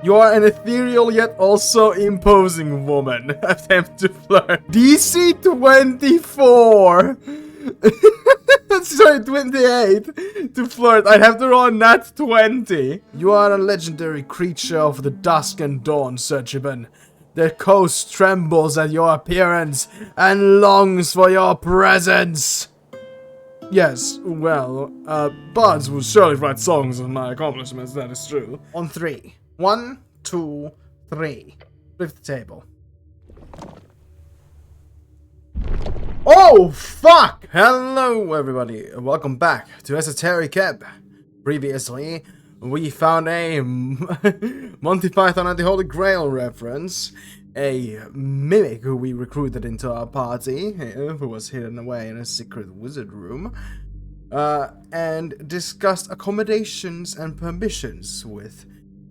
You are an ethereal yet also imposing woman. Attempt to flirt. DC 24! Sorry, 28 to flirt. I'd have to roll a nat 20. You are a legendary creature of the dusk and dawn, Sir Triban. The coast trembles at your appearance and longs for your presence. Yes, well, bards will surely write songs of my accomplishments, that is true. On 3. 1, 2, 3. Flip the table. Oh, fuck! Hello, everybody. Welcome back to Esoteric Ebb. Previously, we found a Monty Python and the Holy Grail reference. A mimic who we recruited into our party, who was hidden away in a secret wizard room. And discussed accommodations and permissions with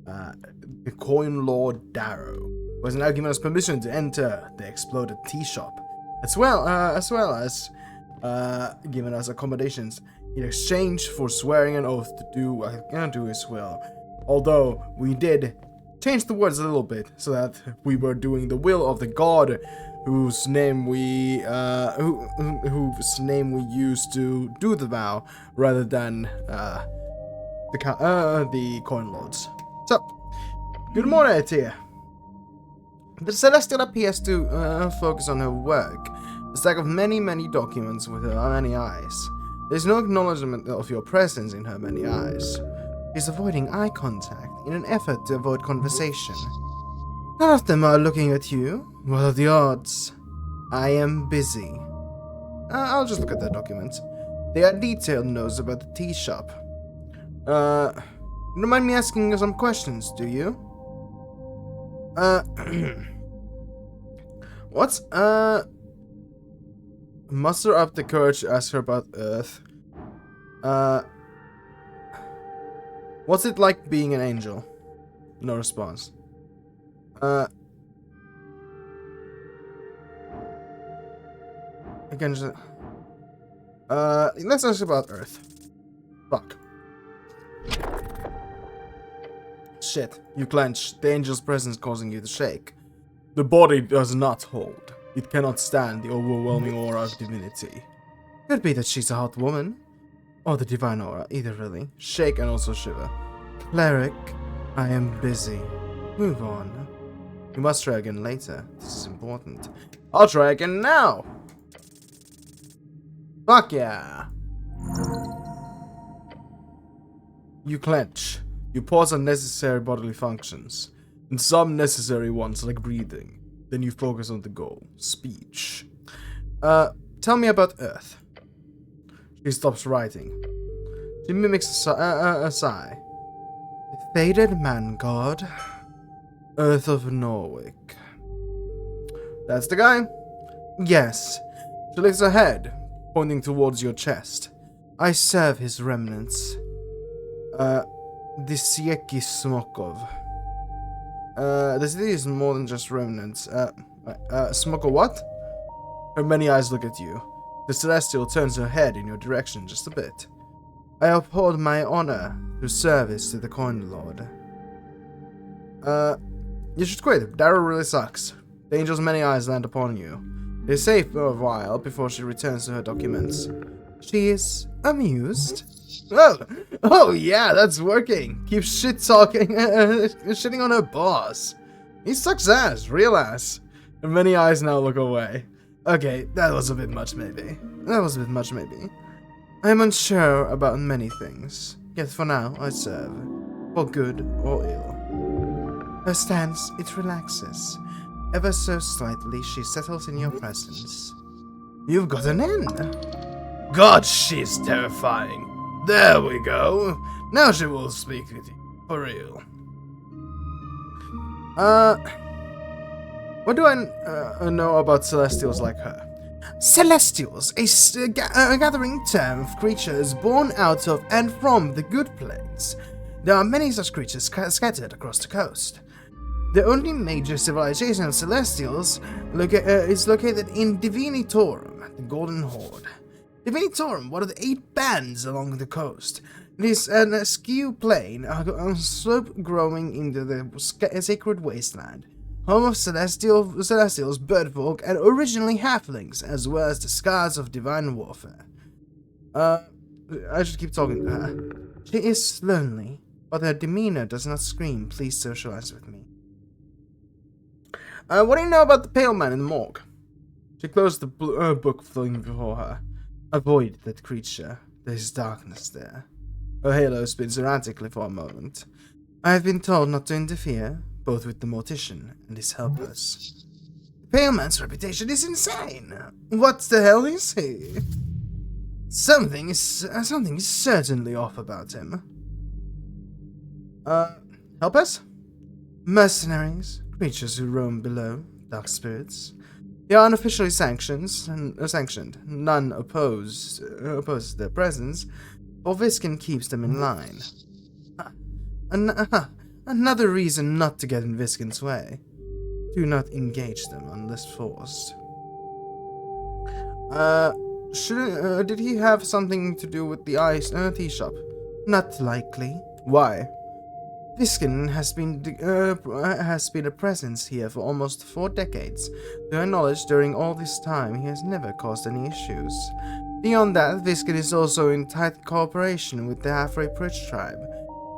the Coin Lord Darrow, who has now given us permission to enter the exploded tea shop. As well as giving us accommodations in exchange for swearing an oath to do his will. Although we did change the words a little bit so that we were doing the will of the god whose name we whose name we used to do the vow, rather than the coin lords. So, good morning, Ettir. The Celestial appears to focus on her work, a stack of many documents with her many eyes. There's no acknowledgement of your presence in her many eyes. She's avoiding eye contact in an effort to avoid conversation. None of them are looking at you. What are the odds? I am busy. I'll just look at the documents. They are detailed notes about the tea shop. You don't mind me asking you some questions, do you? What's, muster up the courage to ask her about Earth. What's it like being an angel? No response. Again, just, let's ask about Earth. Fuck. Shit, you clench, the angel's presence causing you to shake. The body does not hold. It cannot stand the overwhelming aura of divinity. Could be that she's a hot woman. Or the divine aura, either really. Shake and also shiver. Cleric, I am busy. Move on. You must try again later. This is important. I'll try again now! Fuck yeah! You clench. You pause unnecessary bodily functions, and some necessary ones like breathing. Then you focus on the goal, speech. Tell me about Earth. She stops writing. She mimics a sigh. The faded man god. Earth of Norwick. That's the guy? Yes. She lifts her head, pointing towards your chest. I serve his remnants. Disieki Smokov. The city is more than just remnants. Smokov what? Her many eyes look at you. The Celestial turns her head in your direction just a bit. I uphold my honor through service to the Coin Lord. You should quit. Darrow really sucks. The angel's many eyes land upon you. They're safe for a while before she returns to her documents. She is amused. Oh yeah, that's working. Keep shit-talking, shitting on her boss. He sucks ass, real ass. And many eyes now look away. Okay, that was a bit much maybe. I am unsure about many things, yet for now I serve, for good or ill. Her stance, it relaxes. Ever so slightly she settles in your presence. You've got an end. God, she's terrifying. There we go. Now she will speak with you. For real. What do I know about Celestials like her? Celestials, a gathering term of creatures born out of and from the good planes. There are many such creatures scattered across the coast. The only major civilization of Celestials is located in Divinitorum, the Golden Horde. Divinitorum, one of the 8 bands along the coast, It is an askew plain, a slope growing into the sacred wasteland, home of celestials, birdfolk, and originally halflings, as well as the scars of divine warfare. I should keep talking to her. She is lonely, but her demeanor does not scream, please socialize with me. What do you know about the pale man in the morgue? She closed the book flung before her. Avoid that creature. There is darkness there. Her halo spins erratically for a moment. I have been told not to interfere, both with the mortician and his helpers. The pale man's reputation is insane. What the hell is he? Something is certainly off about him. Helpers? Mercenaries, creatures who roam below, dark spirits. They are unofficially sanctioned. None oppose their presence, or Viskin keeps them in line. Another reason not to get in Viskin's way. Do not engage them unless forced. Did he have something to do with the tea shop? Not likely. Why? Viskin has been a presence here for almost 4 decades. To our knowledge, during all this time, he has never caused any issues. Beyond that, Viskin is also in tight cooperation with the halfway Pritch tribe.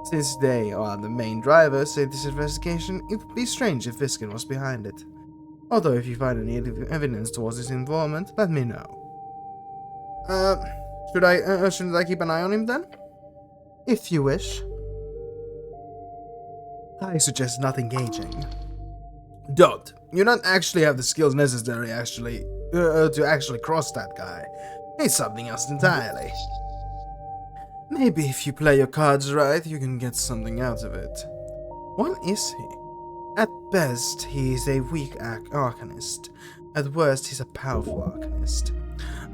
Since they are the main drivers in this investigation, it would be strange if Viskin was behind it. Although if you find any evidence towards his involvement, let me know. Shouldn't I keep an eye on him then? If you wish. I suggest not engaging. Don't. You don't actually have the skills necessary to actually cross that guy. He's something else entirely. Maybe if you play your cards right, you can get something out of it. What is he? At best, he is a weak arcanist. At worst, he's a powerful arcanist.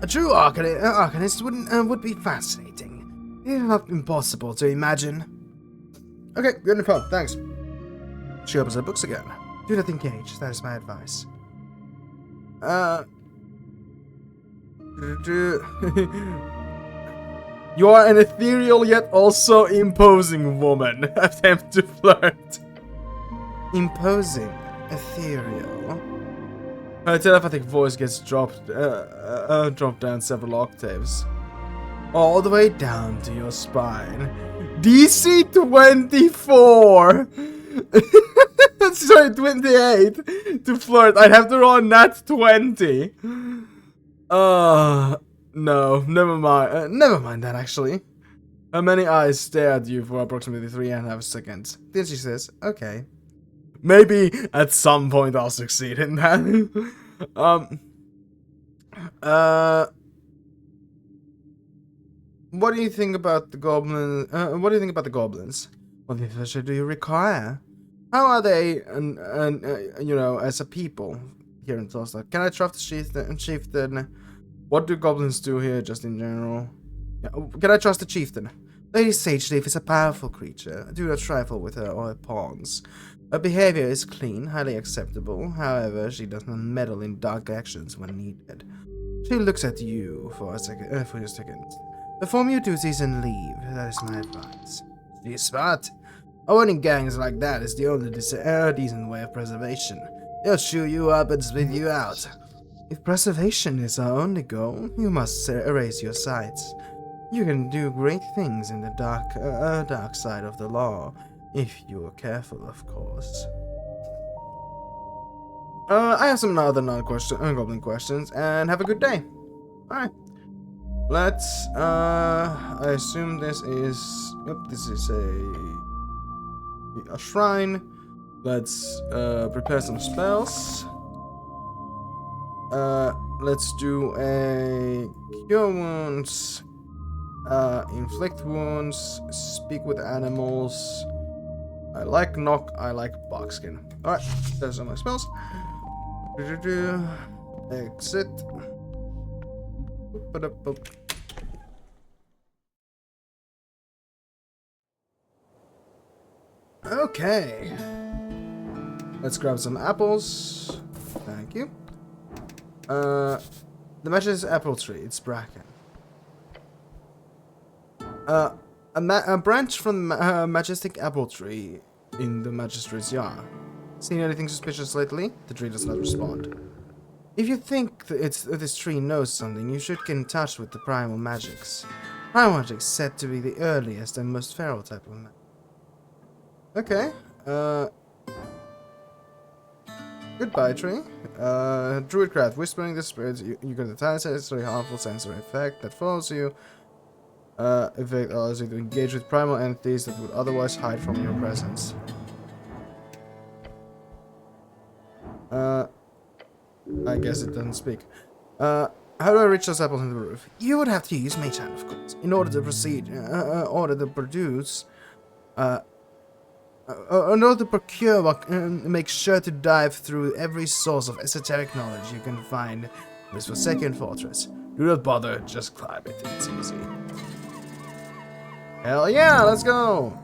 A true arcanist would be fascinating. It's not impossible to imagine. Okay, good info, thanks. She opens her books again. Do not engage, that is my advice. You are an ethereal yet also imposing woman. Attempt to flirt. Imposing, ethereal. Her telepathic voice gets dropped down several octaves. All the way down to your spine. DC 24! Sorry, 28 to flirt. I'd have to roll a nat 20. No, never mind. Never mind that, actually. Her many eyes stare at you for approximately 3.5 seconds. Then she says, okay. Maybe at some point I'll succeed in that. What do you think about the goblin? What do you think about the goblins? What information do you require? How are they, you know, as a people here in Tulsa? Can I trust the chieftain? What do goblins do here, just in general? Can I trust the chieftain? Lady Sageleaf is a powerful creature. Do not trifle with her or her pawns. Her behavior is clean, highly acceptable. However, she does not meddle in dark actions when needed. She looks at you for a second. Perform your duties and leave. That is my advice. She's smart. Owning gangs like that is the only decent way of preservation. They'll chew you up and spit you out. If preservation is our only goal, you must erase your sights. You can do great things in the dark side of the law, if you are careful, of course. I have some other non-goblin questions, and have a good day. Alright. Let's, I assume this is, yep, this is a shrine. Let's, prepare some spells. Let's do a cure wounds, inflict wounds, speak with animals. I like knock, I like barkskin. Alright, those are my spells. Exit. Okay. Let's grab some apples. Thank you. The match is apple tree. It's bracken. A branch from the majestic apple tree in the magistrate's yard. Seen anything suspicious lately? The tree does not respond. If you think this tree knows something, you should get in touch with the primal magics. Primal magic is said to be the earliest and most feral type of magic. Okay. Goodbye, tree. Druidcraft, whispering the spirits. You get a tiny sensory harmful sensory effect that follows you. Effect allows you to engage with primal entities that would otherwise hide from your presence. I guess it doesn't speak. How do I reach those apples in the roof? You would have to use Mage Hand, of course, in order to proceed, in order to procure, make sure to dive through every source of esoteric knowledge you can find in this forsaken fortress. Do not bother, just climb it, it's easy. Hell yeah, let's go!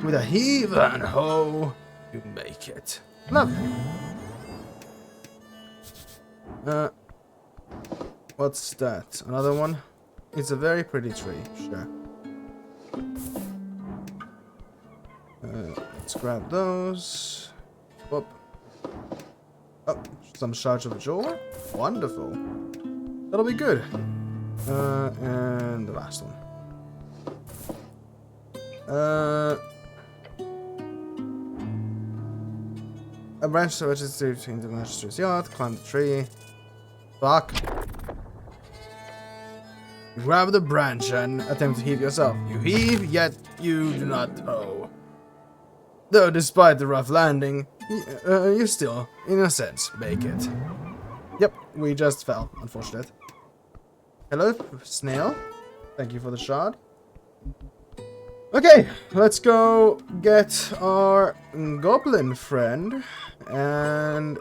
With a heave and ho, you make it. Lovely. What's that? Another one? It's a very pretty tree, sure. Let's grab those. Whoop. Oh, some shards of jewelry? Wonderful. That'll be good. And the last one. A branch that reaches between the magistrate's yard. Climb the tree. Fuck. Grab the branch and attempt to heave yourself. You heave, yet you do not tow. Though despite the rough landing, you still, in a sense, make it. Yep, we just fell, unfortunate. Hello, Snell. Thank you for the shard. Okay, let's go get our goblin friend and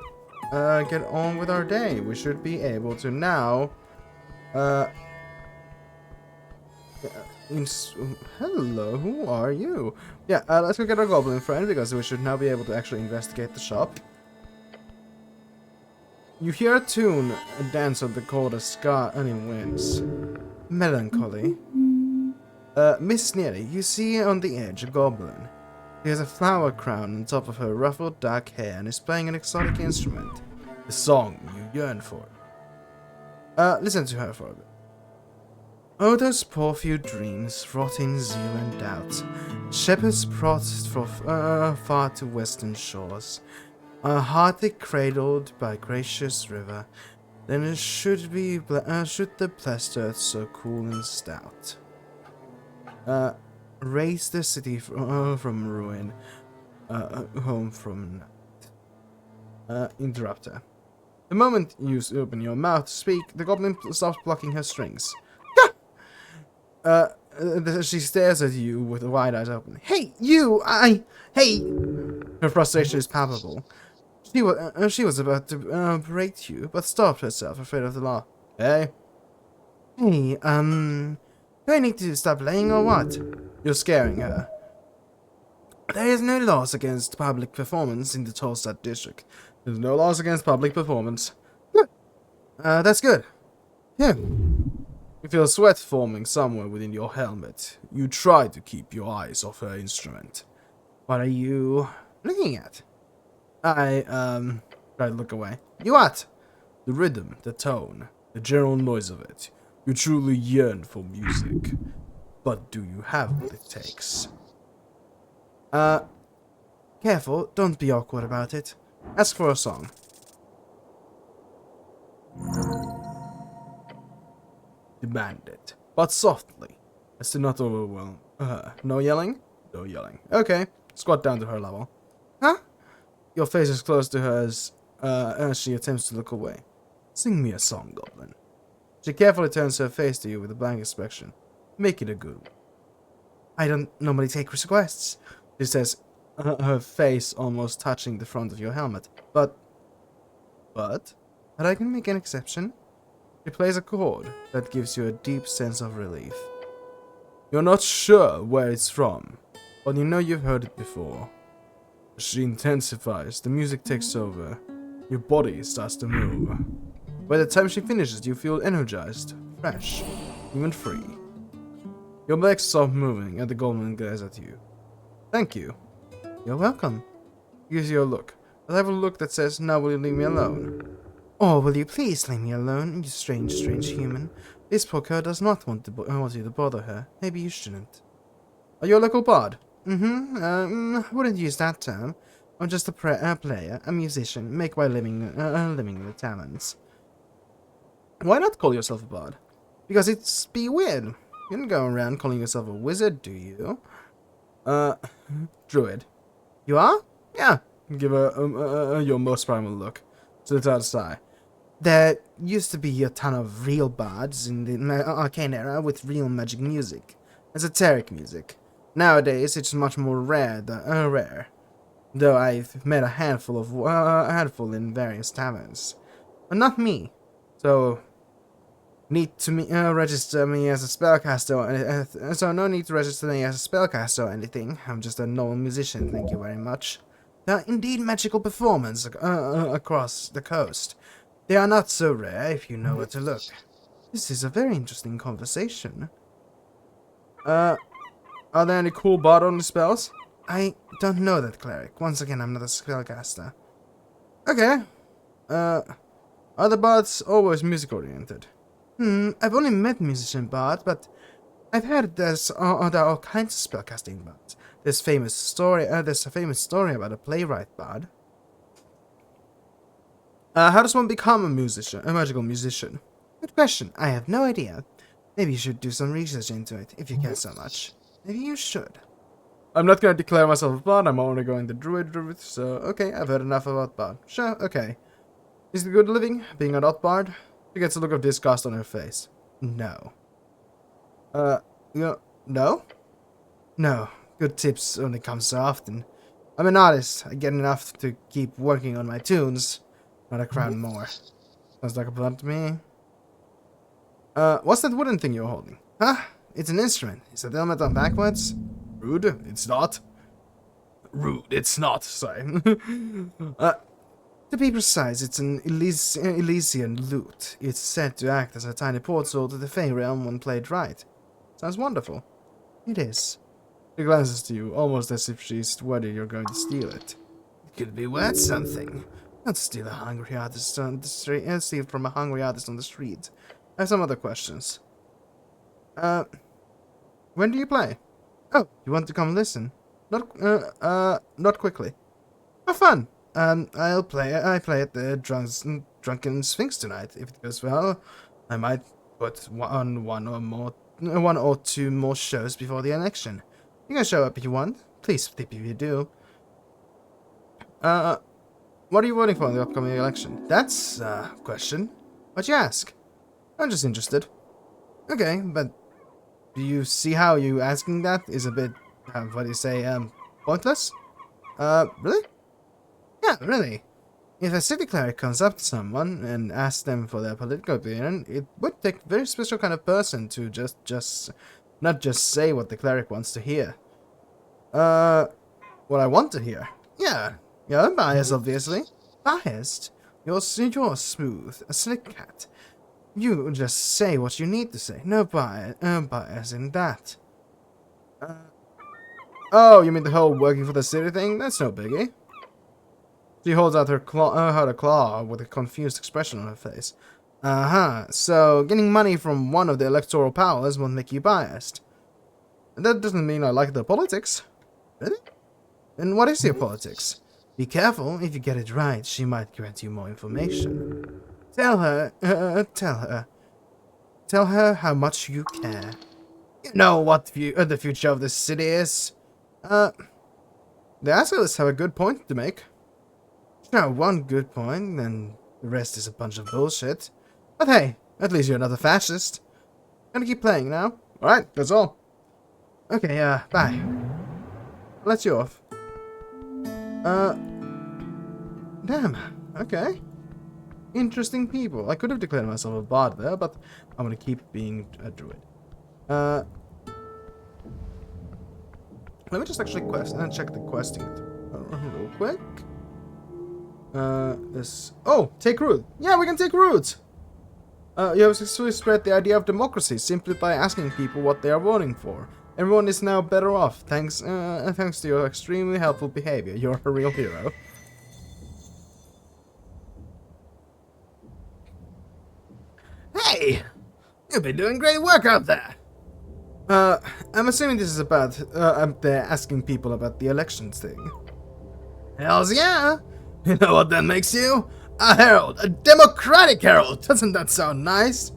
get on with our day. We should be able to now hello, who are you? Yeah, let's go get our goblin friend because we should now be able to actually investigate the shop. You hear a tune, a dance of the coldest sky and it winds. Melancholy. Miss Nearly, you see on the edge a goblin. She has a flower crown on top of her ruffled dark hair and is playing an exotic instrument. The song you yearn for. Listen to her for a bit. Oh, those poor few dreams, wrought in zeal and doubt. Shepherds brought from far to western shores. Hardly cradled by gracious river. Then it should the blessed earth so cool and stout. Raise the city from ruin, home from night. Interrupter. The moment you open your mouth to speak, the goblin stops plucking her strings. She stares at you with wide eyes open. Hey, you! Hey! Her frustration is palpable. She was about to berate you, but stopped herself, afraid of the law. Hey? Hey, do I need to stop playing or what? You're scaring her. There is no laws against public performance in the Tolstad district. There's no laws against public performance. Good. That's good. Yeah. You feel sweat forming somewhere within your helmet. You try to keep your eyes off her instrument. What are you looking at? I try to look away. You what? The rhythm, the tone, the general noise of it. You truly yearn for music. But do you have what it takes? Careful, don't be awkward about it. Ask for a song. Demand it, but softly, as to not overwhelm her. No yelling? No yelling. Okay, squat down to her level. Huh? Your face is close to hers as she attempts to look away. Sing me a song, goblin. She carefully turns her face to you with a blank expression. Make it a good one. I don't normally take requests, she says, her face almost touching the front of your helmet. But I can make an exception. She plays a chord that gives you a deep sense of relief. You're not sure where it's from, but you know you've heard it before. As she intensifies, the music takes over. Your body starts to move. By the time she finishes, you feel energized, fresh, even free. Your legs stop moving, and the goblin glares at you. Thank you. You're welcome. Gives you a look. I'll have a look that says, now will you leave me alone? Oh, will you please leave me alone, you strange human? This poor girl does not want you to bother her. Maybe you shouldn't. Are you a local bard? Wouldn't use that term. I'm just a player, a musician, make my living in the taverns. Why not call yourself a bard? Because it's be weird. You don't go around calling yourself a wizard, do you? Druid. You are? Yeah. Give her your most primal look. To the side. There used to be a ton of real bards in the arcane era with real magic music. Esoteric music. Nowadays, it's much more rare. Though I've met a handful in various taverns. But not me. So, need to register me as a spellcaster. So no need to register me as a spellcaster or anything. I'm just a normal musician, thank you very much. There are indeed magical performances across the coast. They are not so rare if you know where to look. This is a very interesting conversation. Are there any cool bard-only spells? I don't know that, cleric. Once again, I'm not a spellcaster. Okay. Are the bards always music-oriented? I've only met musician bards, but I've heard there are all kinds of spellcasting bards. There's a famous story about a playwright bard. How does one become a magical musician? Good question. I have no idea. Maybe you should do some research into it, if you care so much. Maybe you should. I'm not going to declare myself a bard, I'm only going the druid route, so okay, I've heard enough about bard. Sure, okay. Is it good living, being a not bard? She gets a look of disgust on her face. No. No? No. Good tips only come so often. I'm an artist. I get enough to keep working on my tunes. Not a crown more. Sounds like a plan to me. What's that wooden thing you're holding? Huh? It's an instrument. Is that helmet on backwards? Rude. It's not. Rude. It's not. Sorry. To be precise, it's an Elysian lute. It's said to act as a tiny portal to the Fey realm when played right. Sounds wonderful. It is. She glances to you, almost as if she's worried you're going to steal it. It could be worth something. Don't steal a hungry artist on the street. Steal from a hungry artist on the street. I have some other questions. When do you play? Oh, you want to come listen? Not quickly. Have fun. I play at the Drunken Sphinx tonight. If it goes well, I might put one or two more shows before the election. You can show up if you want. Please tip if you do. What are you voting for in the upcoming election? That's a question. Why'd you ask? I'm just interested. Okay, but do you see how you asking that is a bit, what do you say, pointless? Really? Yeah, really. If a city cleric comes up to someone and asks them for their political opinion, it would take a very special kind of person to not just say what the cleric wants to hear. What I want to hear? Yeah, I'm biased, obviously. Biased? You're smooth, a slick cat. You just say what you need to say. No bias in that. Oh, you mean the whole working for the city thing? That's no biggie. She holds out her claw with a confused expression on her face. So getting money from one of the electoral powers won't make you biased. That doesn't mean I like their politics. Really? And what is your politics? Be careful, if you get it right, she might grant you more information. Tell her how much you care. You know what the future of this city is. The Ascolists have a good point to make. Sure, one good point, then the rest is a bunch of bullshit. But hey, at least you're not a fascist. Gonna keep playing now. Alright, that's all. Okay, bye. I'll let you off. Damn, okay. Interesting people. I could have declared myself a bard there, but I'm gonna keep being a druid. Let me just actually check the questing real quick. Oh, take root. Yeah, we can take root. You have successfully spread the idea of democracy simply by asking people what they are voting for. Everyone is now better off, thanks to your extremely helpful behavior. You're a real hero. Hey! You've been doing great work out there! I'm assuming this is about, they're asking people about the elections thing. Hells yeah! You know what that makes you? A herald! A democratic herald! Doesn't that sound nice?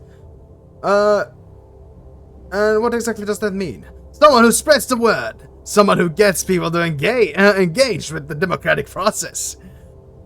And what exactly does that mean? Someone who spreads the word! Someone who gets people to engage with the democratic process.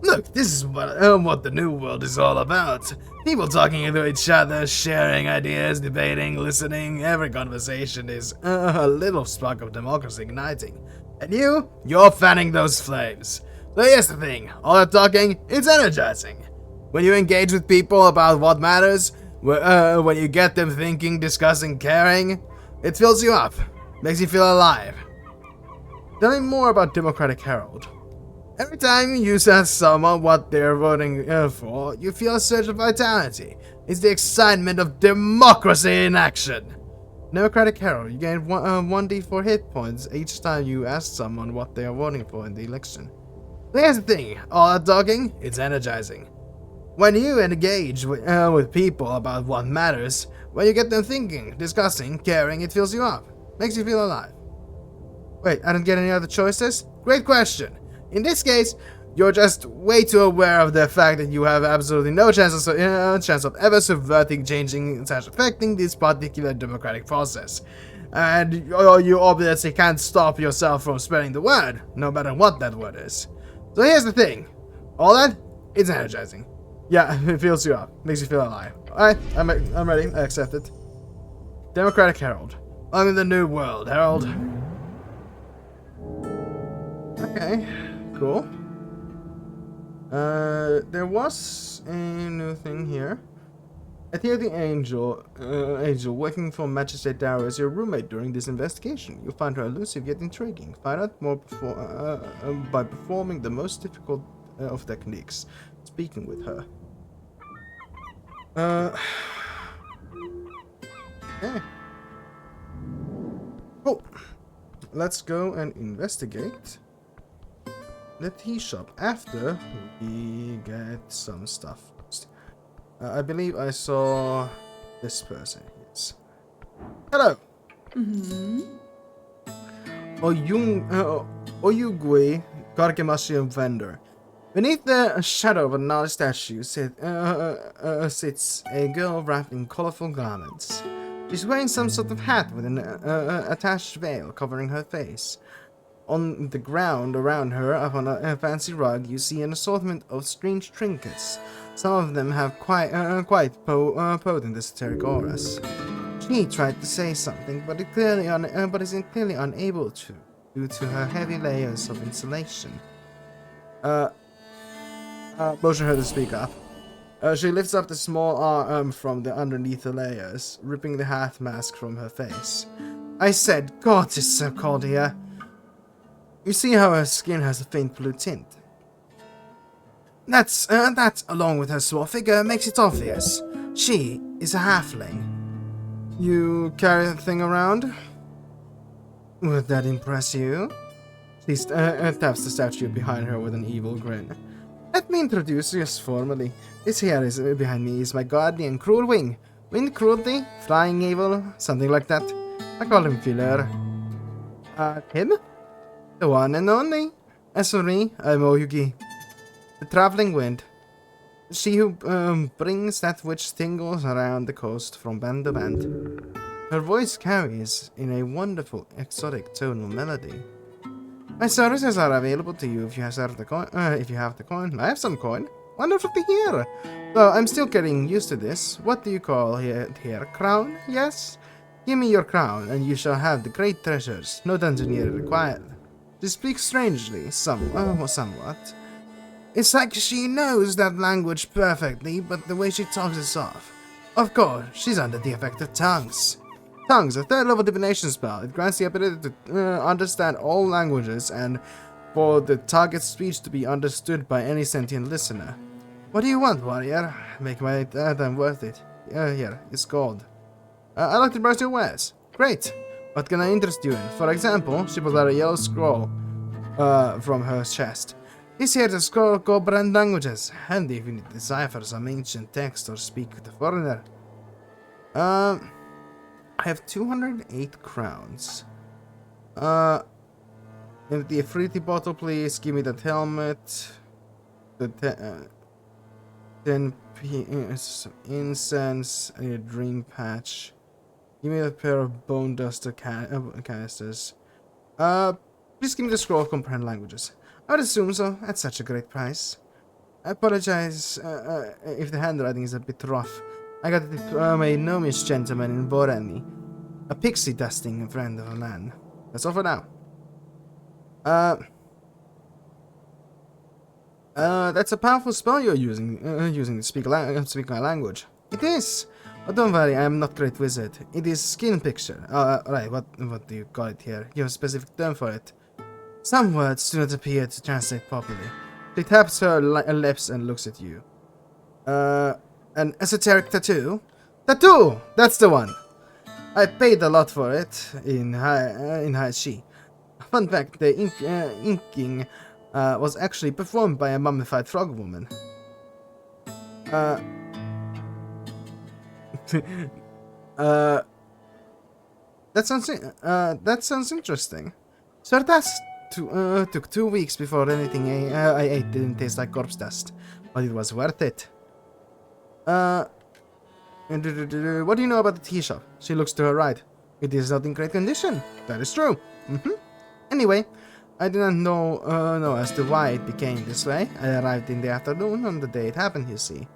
Look, this is what the new world is all about. People talking to each other, sharing ideas, debating, listening. Every conversation is a little spark of democracy igniting. And you're fanning those flames. So here's the thing, all that talking, it's energizing. When you engage with people about what matters, when you get them thinking, discussing, caring, it fills you up, makes you feel alive. Tell me more about Democratic Herald. Every time you ask someone what they're voting for, you feel a surge of vitality. It's the excitement of democracy in action. Democratic Herald, you gain 1d4 hit points each time you ask someone what they are voting for in the election. Here's the thing, all that talking, it's energizing. When you engage with people about what matters, when you get them thinking, discussing, caring, it fills you up. Makes you feel alive. Wait, I didn't get any other choices? Great question. In this case, you're just way too aware of the fact that you have absolutely no chance of ever subverting, changing, / affecting this particular democratic process. And you obviously can't stop yourself from spreading the word, no matter what that word is. So here's the thing. All that, it's energizing. Yeah, it fills you up. Makes you feel alive. Alright, I'm ready. I accept it. Democratic Herald. I'm in the new world, Herald. Okay, cool. There was a new thing here. Ettir the Angel, working for Magistrate Darrow as your roommate during this investigation. You'll find her elusive yet intriguing. Find out more by performing the most difficult of techniques. Speaking with her. Okay. Cool. Let's go and investigate the tea shop after we get some stuff. I believe I saw this person. Yes. Hello. Oyugüi Karkemashi vendor. Beneath the shadow of a gnarly statue sits a girl wrapped in colorful garments. She's wearing some sort of hat with an attached veil covering her face. On the ground around her, up on a fancy rug, you see an assortment of strange trinkets. Some of them have quite potent esoteric auras. She tried to say something, but is clearly unable to, due to her heavy layers of insulation. Motion her to speak up. She lifts up the small arm from the underneath the layers, ripping the half mask from her face. I said, God, it's so cold here. You see how her skin has a faint blue tint. That, along with her small figure, makes it obvious. She is a halfling. You carry the thing around? Would that impress you? She taps the statue behind her with an evil grin. Let me introduce you formally. This here is behind me is my guardian, Cruel Wing. Wind cruelty, flying evil, something like that. I call him Filler. Him? The one and only. As for me, I'm Oyugüi, the traveling wind. She who brings that which tingles around the coast from band to band. Her voice carries in a wonderful, exotic tonal melody. My services are available to you if you have the coin. I have some coin. Wonderful to hear. Though I'm still getting used to this. What do you call here? Crown? Yes? Give me your crown, and you shall have the great treasures. No dungeoneer required. She speaks strangely, somewhat. It's like she knows that language perfectly, but the way she talks is off. Of course, she's under the effect of tongues. Tongues, a third-level divination spell. It grants the ability to understand all languages and for the target's speech to be understood by any sentient listener. What do you want, warrior? Make my time worth it. here. It's gold. I'd like to browse your wares. Great. What can I interest you in? For example, she pulled out a yellow scroll from her chest. This here is a scroll called brand languages. Handy if you need to decipher some ancient text or speak with a foreigner. I have 208 crowns. Empty a fruity bottle, please. Give me that helmet. The 10 incense. I need a dream patch. Give me a pair of bone duster canisters. Please give me the scroll of comprehend languages. I would assume so, at such a great price. I apologize if the handwriting is a bit rough. I got it from a gnomish gentleman in Boreni. A pixie dusting friend of a man. That's all for now. That's a powerful spell you're using to speak my language. It is! But don't worry, I am not great wizard. It is skin picture. Right, what do you call it here? You have a specific term for it. Some words do not appear to translate properly. She taps her lips and looks at you. An esoteric tattoo? Tattoo! That's the one! I paid a lot for it in high she. Fun fact, the inking was actually performed by a mummified frog woman. That sounds interesting. Sir took 2 weeks before anything I ate didn't taste like corpse dust, but it was worth it. What do you know about the tea shop? She looks to her right. It is not in great condition. That is true. Anyway, I do not know as to why it became this way. I arrived in the afternoon on the day it happened, you see.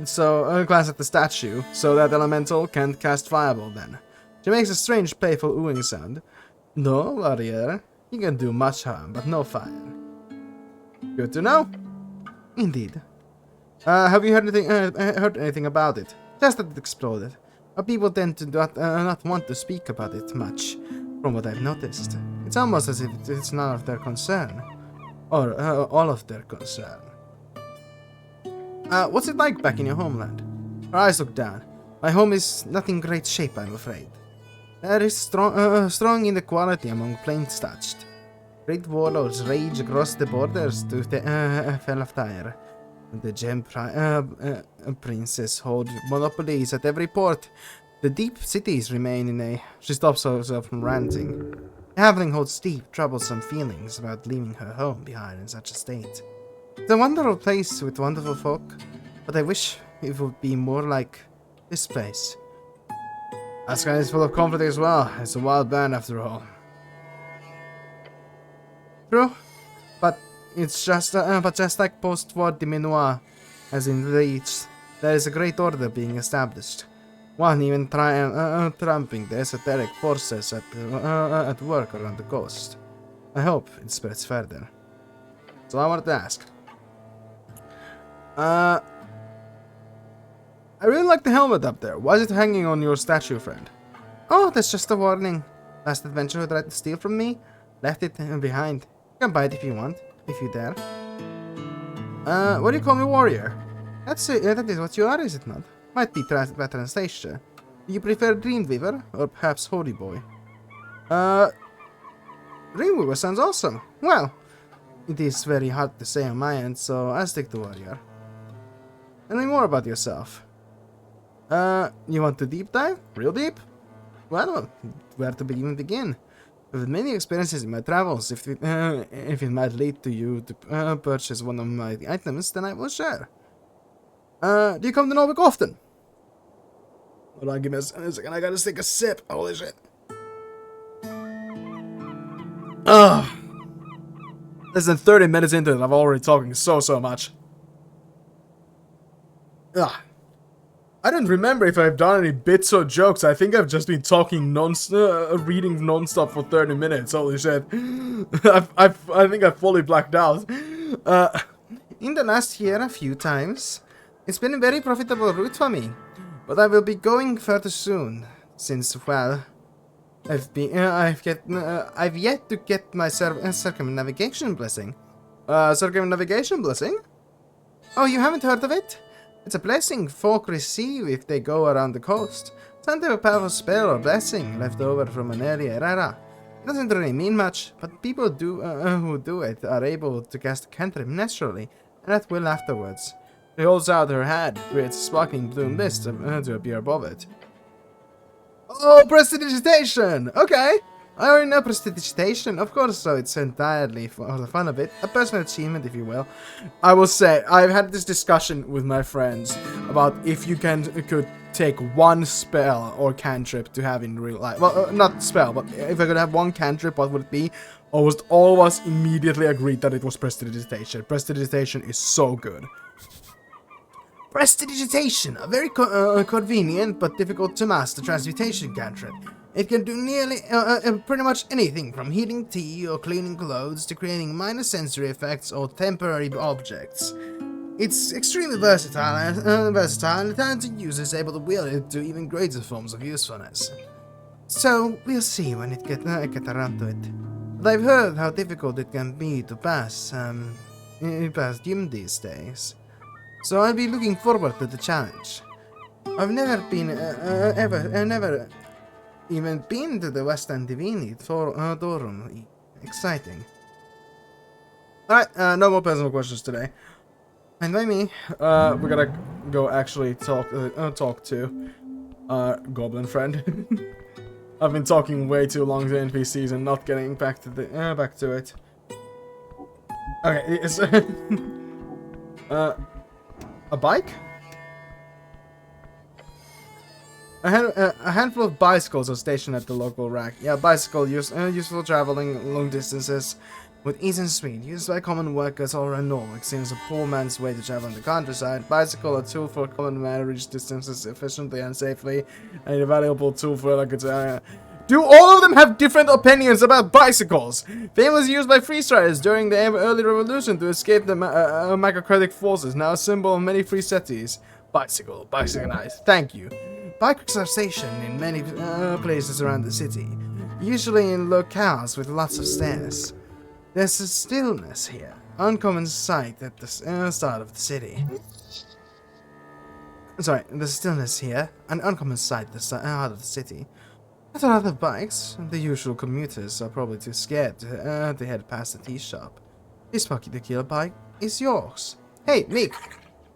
So glance at the statue. So that elemental can't cast fireball then. She makes a strange playful oohing sound. No, warrior. You can do much harm, but no fire. Good to know. Indeed. Have you heard anything about it? Just that it exploded. But people tend to not want to speak about it much, from what I've noticed. It's almost as if it's none of their concern. Or all of their concern. What's it like back in your homeland? Her eyes look down. My home is not in great shape, I'm afraid. There is strong inequality among plains-touched. Great warlords rage across the borders to Felaftyre. The gem princes hold monopolies at every port. The deep cities remain in a... She stops herself from ranting. The halfling holds deep, troublesome feelings about leaving her home behind in such a state. It's a wonderful place with wonderful folk, but I wish it would be more like this place. Asgard is full of conflict as well. It's a wild band after all. True, but it's just like post-war Diminois has enraged, there is a great order being established. One even tramping the esoteric forces at work around the coast. I hope it spreads further. So I wanted to ask. I really like the helmet up there. Why is it hanging on your statue, friend? Oh, that's just a warning. Last adventurer who tried to steal from me left it behind. You can buy it if you want, if you dare. What do you call me, warrior? That is what you are, is it not? Might be better translation. Do you prefer Dreamweaver or perhaps Holy Boy? Dreamweaver sounds awesome. Well, it is very hard to say on my end, so I'll stick to warrior. Tell me more about yourself. You want to deep dive? Real deep? Well, where to even begin? I've had many experiences in my travels. If it might lead to you to purchase one of my items, then I will share. Do you come to Norwich often? Hold on, give me a second. I gotta take a sip. Holy shit. Ugh. Less than 30 minutes into it, I'm already talking so much. Ugh. I don't remember if I've done any bits or jokes. I think I've just been talking reading non-stop for 30 minutes. Holy shit. I think I fully blacked out. In the last year, a few times. It's been a very profitable route for me. But I will be going further soon. Since, well, I've yet to get my circumnavigation blessing. Circumnavigation blessing? Oh, you haven't heard of it? It's a blessing folk receive if they go around the coast. Some type of powerful spell or blessing left over from an earlier era. It doesn't really mean much, but people who do it are able to cast a cantrip naturally, and at will afterwards. She holds out her hand, creates a sparkling blue mist to appear above it. Oh, prestidigitation! Okay! I already know prestidigitation, of course, so it's entirely for the fun of it. A personal achievement, if you will. I will say, I've had this discussion with my friends about if you could take one spell or cantrip to have in real life. Well, not spell, but if I could have one cantrip, what would it be? Almost all of us immediately agreed that it was prestidigitation. Prestidigitation is so good. Prestidigitation, a very convenient but difficult to master transmutation cantrip. It can do nearly pretty much anything from heating tea or cleaning clothes to creating minor sensory effects or temporary objects. It's extremely versatile and the talented user is able to wield it to even greater forms of usefulness. So, we'll see when it get around to it. But I've heard how difficult it can be to pass gym these days. So I'll be looking forward to the challenge. I've never been, never even been to the Western Divini Forum. Exciting. Alright, no more personal questions today. And by me, we're gonna go actually talk to our goblin friend. I've been talking way too long to NPCs and not getting back to the back to it. Okay, it's a bike? A handful of bicycles are stationed at the local rack. Yeah, bicycle useful traveling long distances with ease and speed. Used by common workers all around Norway. Seems a poor man's way to travel in the countryside. Bicycle, a tool for a common man to reach distances efficiently and safely. And a valuable tool for like a Do all of them have different opinions about bicycles? Famous used by freestyles during the early revolution to escape the macrocratic forces. Now a symbol of many free cities. Bicycle, bicycleized. Thank you. Bikes are stationed in many places around the city, usually in locales with lots of stairs. There's a stillness here, uncommon sight at the start of the city. Sorry, there's stillness here, an uncommon sight at the start of the city. Not a lot of bikes. The usual commuters are probably too scared to head past the tea shop. This particular bike is yours. Hey, Meek!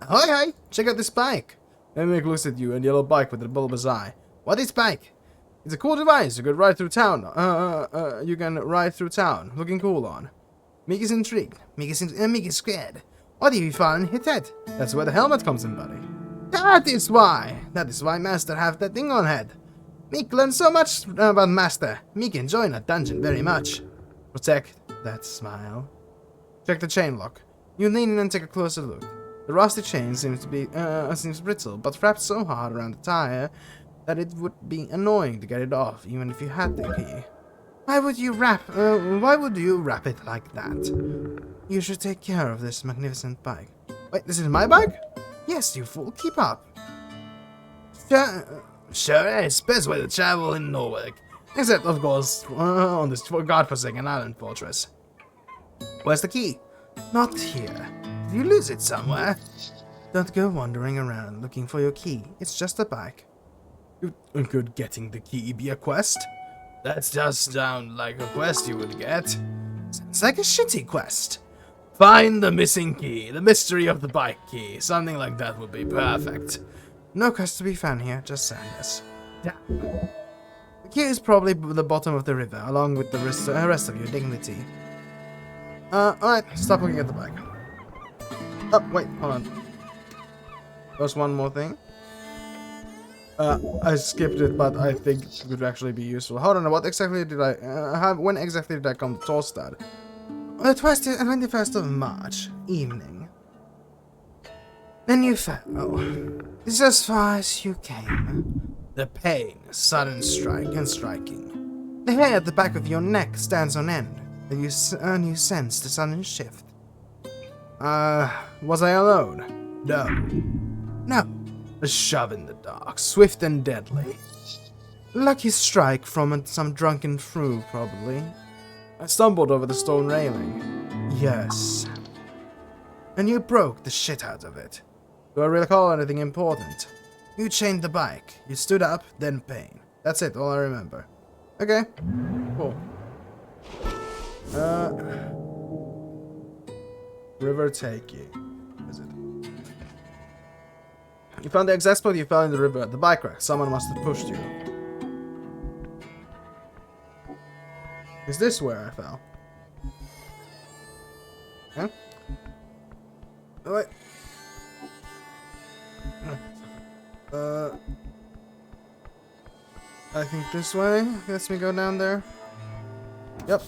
Hi! Check out this bike! And Meek looks at you and yellow bike with a bulbous eye. What is bike? It's a cool device. You can ride through town. Looking cool on. Meek is intrigued. Meek is scared. What if you fall and hit head? That's where the helmet comes in, buddy. That is why Master have that thing on head. Meek learned so much about Master. Meek enjoy that dungeon very much. Protect that smile. Check the chain lock. You lean in and take a closer look. The rusty chain seems brittle, but wrapped so hard around the tire that it would be annoying to get it off, even if you had the key. Why would you wrap it like that? You should take care of this magnificent bike. Wait, this is my bike? Yes, you fool. Keep up. Sure, it's best way to travel in Norway. Except, of course, on this godforsaken island fortress. Where's the key? Not here. Did you lose it somewhere? Don't go wandering around looking for your key. It's just a bike. Could getting the key be a quest? That does sound like a quest you would get. Sounds like a shitty quest. Find the missing key, the mystery of the bike key. Something like that would be perfect. No quest to be found here, just sadness. Yeah. The key is probably the bottom of the river, along with the rest of your dignity. Alright, stop looking at the bike. Oh, wait, hold on. There's one more thing. I skipped it, but I think it would actually be useful. Hold on, what exactly did when exactly did I come to Torstad? The 21st of March, evening. Then you fell. This is as far as you came. The pain, sudden striking. The hair at the back of your neck stands on end, and you sense the sudden shift. Was I alone? No. No. A shove in the dark, swift and deadly. Lucky strike from some drunken fool, probably. I stumbled over the stone railing. Yes. and you broke the shit out of it. Do I recall anything important? You chained the bike. You stood up, then pain. That's it, all I remember. Okay. Cool. River take you. Is it? You found the exact spot you fell in the river. The bike rack. Someone must have pushed you. Is this where I fell? Huh? Oh, wait. I think this way lets me go down there. Yep.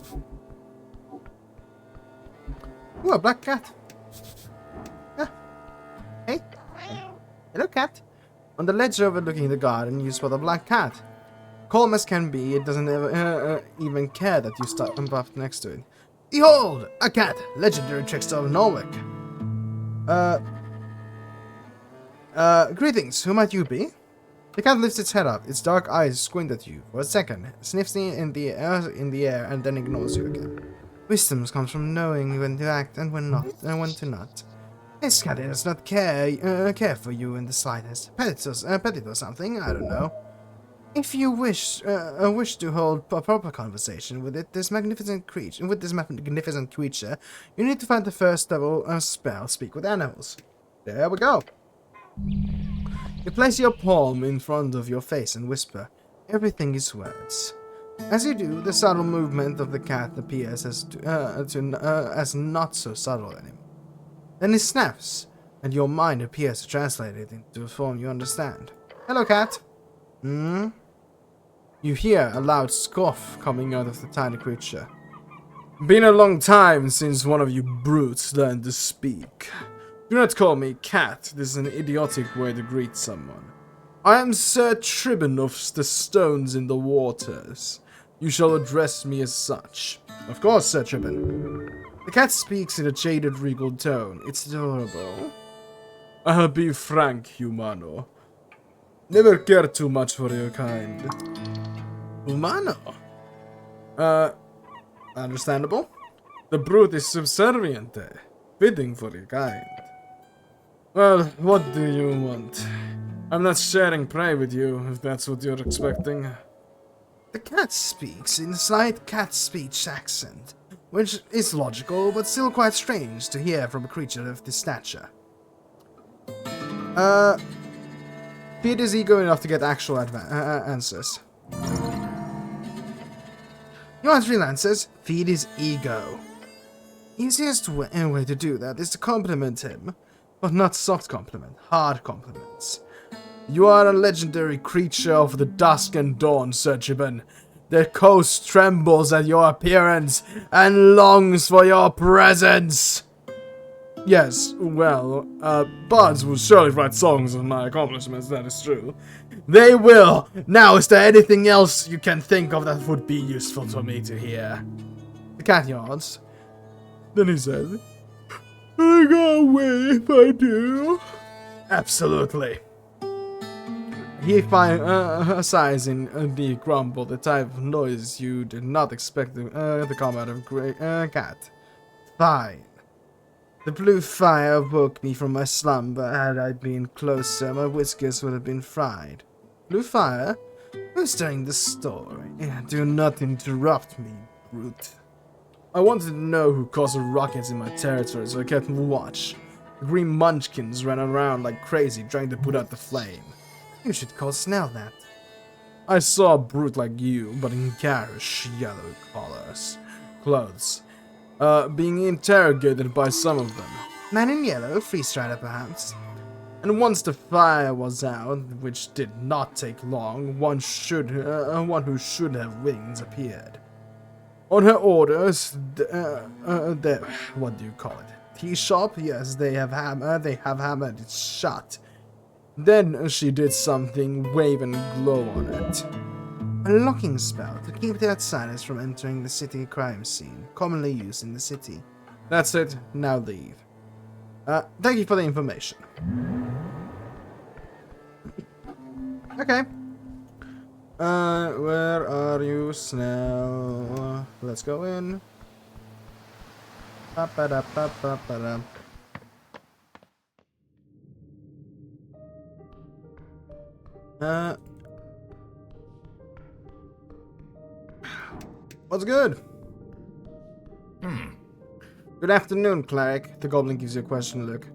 Ooh, a black cat. Yeah. Hey. Hello, cat. On the ledge overlooking the garden, you spot a black cat. Calm as can be, it doesn't even care that you stop and buff next to it. Behold! A cat! Legendary trickster of Norwick. Greetings, who might you be? The cat lifts its head up, its dark eyes squint at you for a second, sniffs in the air, and then ignores you again. Wisdom comes from knowing when to act and when not, and when to not. This cat does not care for you in the slightest. Pet it or something, I don't know. If you wish to hold a proper conversation with this magnificent creature, you need to find the first level spell, Speak with Animals. There we go. You place your palm in front of your face and whisper, "Everything is words." As you do, the subtle movement of the cat appears as not so subtle anymore. Then it snaps, and your mind appears to translate it into a form you understand. Hello, cat. Hmm? You hear a loud scoff coming out of the tiny creature. Been a long time since one of you brutes learned to speak. Do not call me cat, this is an idiotic way to greet someone. I am Sir Triban of the Stones in the Waters. You shall address me as such. Of course, Sir Triban. The cat speaks in a jaded, regal tone. It's adorable. I'll be frank, humano. Never cared too much for your kind. Humano? Understandable. The brute is subservient, fitting for your kind. Well, what do you want? I'm not sharing prey with you, if that's what you're expecting. The cat speaks in a slight cat speech accent, which is logical, but still quite strange to hear from a creature of this stature. Feed his ego enough to get actual answers. You want real answers? Feed his ego. Easiest way to do that is to compliment him. But not soft compliment, hard compliments. You are a legendary creature of the dusk and dawn, Sir Triban. The coast trembles at your appearance and longs for your presence. Yes, well, bards will surely write songs of my accomplishments, that is true. They will! Now, is there anything else you can think of that would be useful for me to hear? The cat yards. Then he said, "I go away if I do." Absolutely. He sighs in a deep grumble, the type of noise you did not expect to come out of a cat. Fine. The blue fire woke me from my slumber. Had I been closer, my whiskers would have been fried. Blue fire? Who's telling the story? Do not interrupt me, brute. I wanted to know who caused the rockets in my territory, so I kept watch. The green munchkins ran around like crazy, trying to put out the flame. You should call Snell that. I saw a brute like you, but in garish yellow clothes. Being interrogated by some of them. Man in yellow, freeze-strider perhaps. And once the fire was out, which did not take long, one who should have wings appeared. On her orders, what do you call it? Tea shop? Yes, they have hammered it shut. Then she did something, wave and glow on it. A locking spell to keep the outsiders from entering the city crime scene, commonly used in the city. That's it, now leave. Thank you for the information. Okay. Where are you, Snell? Let's go in. What's good? Good afternoon, cleric. The goblin gives you a questioning look.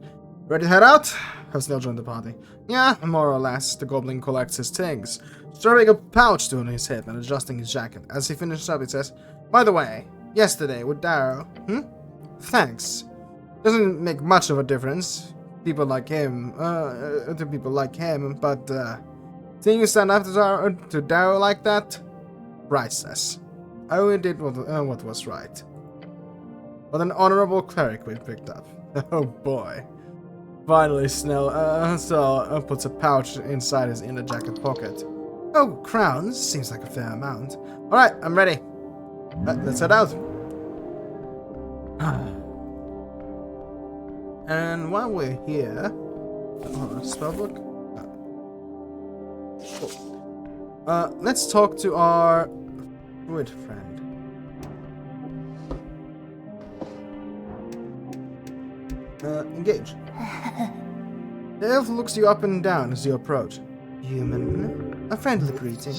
Ready to head out? Has Snell joined the party? Yeah, more or less. The goblin collects his things, strapping a pouch to his hip and adjusting his jacket. As he finishes up, he says, "By the way, yesterday with Darrow, Thanks. Doesn't make much of a difference. People like him, to people like him, but, seeing you stand up to Darrow like that? Priceless. I only did what was right." What an honorable cleric we picked up. Oh boy. Finally, Snell puts a pouch inside his inner jacket pocket. Oh, crowns? Seems like a fair amount. Alright, I'm ready. Let's head out. And while we're here... spellbook? Oh. Let's talk to our druid friend. Engage. The elf looks you up and down as you approach. Human. A friendly greeting.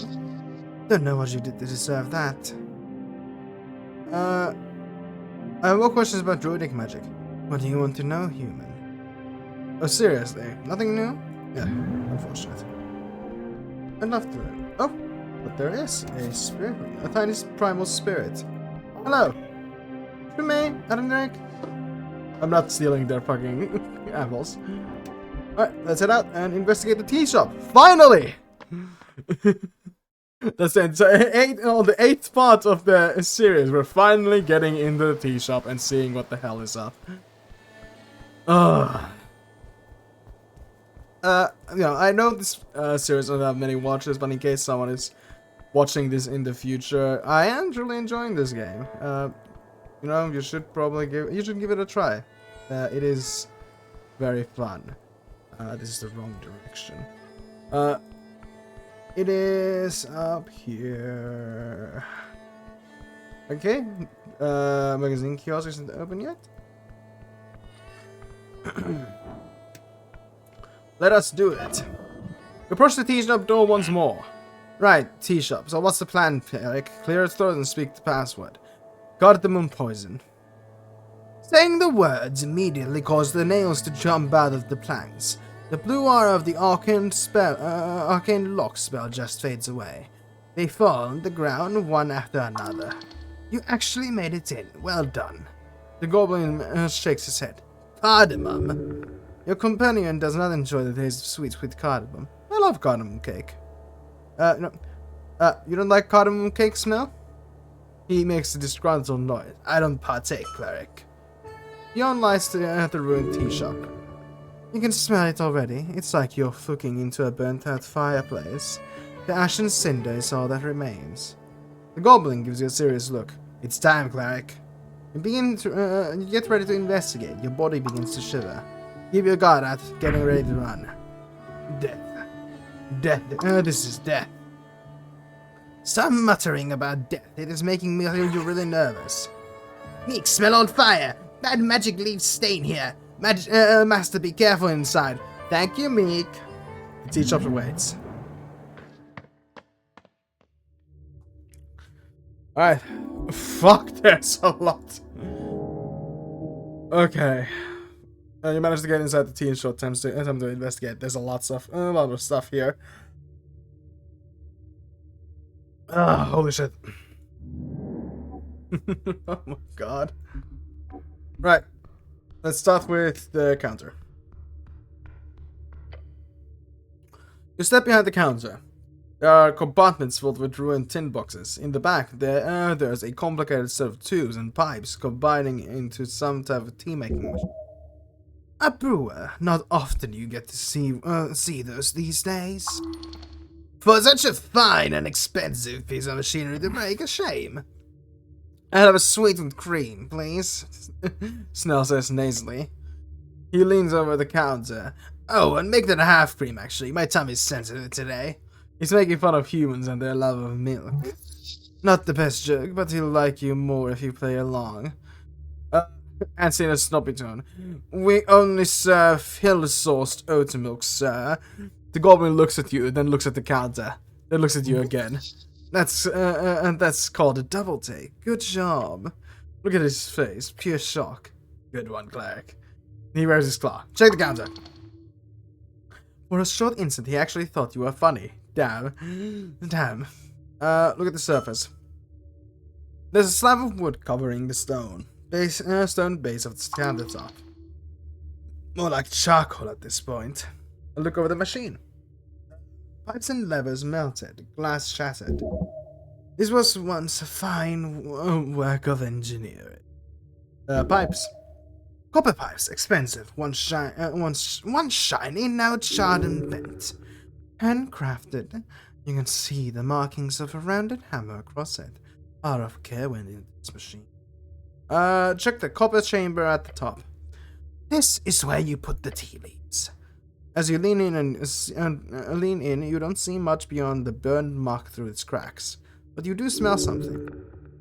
Don't know what you did to deserve that. I have more questions about druidic magic. What do you want to know, human? Oh, seriously? Nothing new? Yeah, unfortunate. I'd love to learn. Oh, but there is a spirit. A tiny primal spirit. Hello. To me, Ettir. I'm not stealing their fucking apples. Alright, let's head out and investigate the tea shop. Finally! That's it. So on the 8th part of the series, we're finally getting into the tea shop and seeing what the hell is up. I know this series doesn't have many watchers, but in case someone is watching this in the future, I am truly enjoying this game. You should probably give it a try. It is very fun. This is the wrong direction. It is up here. Okay. Magazine kiosk isn't open yet. Let us do it. Approach the tea shop door once more. Right, tea shop. So what's the plan, Eric? Clear its throat and speak the password. Cardamom poison. Saying the words immediately caused the nails to jump out of the planks. The blue aura of the arcane lock spell just fades away. They fall on the ground one after another. You actually made it in. Well done. The goblin shakes his head. Cardamom. Your companion does not enjoy the taste of sweet cardamom. I love cardamom cake. No. You don't like cardamom cake, Snell? He makes a disgruntled noise. I don't partake, cleric. Beyond lies the ruined tea shop. You can smell it already. It's like you're looking into a burnt-out fireplace. The ash and cinder is all that remains. The goblin gives you a serious look. It's time, cleric. You get ready to investigate. Your body begins to shiver. Keep your guard out, getting ready to run. Death. Death. This is death. Stop muttering about death. It is making me feel really nervous. Meek, smell on fire. Bad magic leaves stain here. Master, be careful inside. Thank you, Meek. The tea shop awaits. Alright. Fuck, there's a lot. Okay. You managed to get inside the tea in short time to investigate. There's a lot of stuff here. Holy shit. Oh my god. Right. Let's start with the counter. You step behind the counter. There are compartments filled with ruined tin boxes. In the back, there's a complicated set of tubes and pipes combining into some type of tea-making machine. A brewer. Not often you get to see those these days. For such a fine and expensive piece of machinery to break, a shame. I'll have a sweetened cream, please. Snell says nasally. He leans over the counter. Oh, and make that a half cream, actually. My tummy's sensitive today. He's making fun of humans and their love of milk. Not the best joke, but he'll like you more if you play along. Answer in a snobby tone. We only serve hill-sourced oat milk, sir. The goblin looks at you, then looks at the counter, then looks at you again. That's called a double take. Good job. Look at his face, pure shock. Good one, cleric. He wears his claw. Check the counter. For a short instant, he actually thought you were funny. Damn. Damn. Look at the surface. There's a slab of wood covering the stone base of the countertop. More like charcoal at this point. A look over the machine. Pipes and levers melted, glass shattered. This was once a fine work of engineering. Pipes. Copper pipes, expensive. Once shiny, now charred and bent. Handcrafted. You can see the markings of a rounded hammer across it. A lot of care went into this machine. Check the copper chamber at the top. This is where you put the tea leaves. As you lean in, you don't see much beyond the burned muck through its cracks. But you do smell something.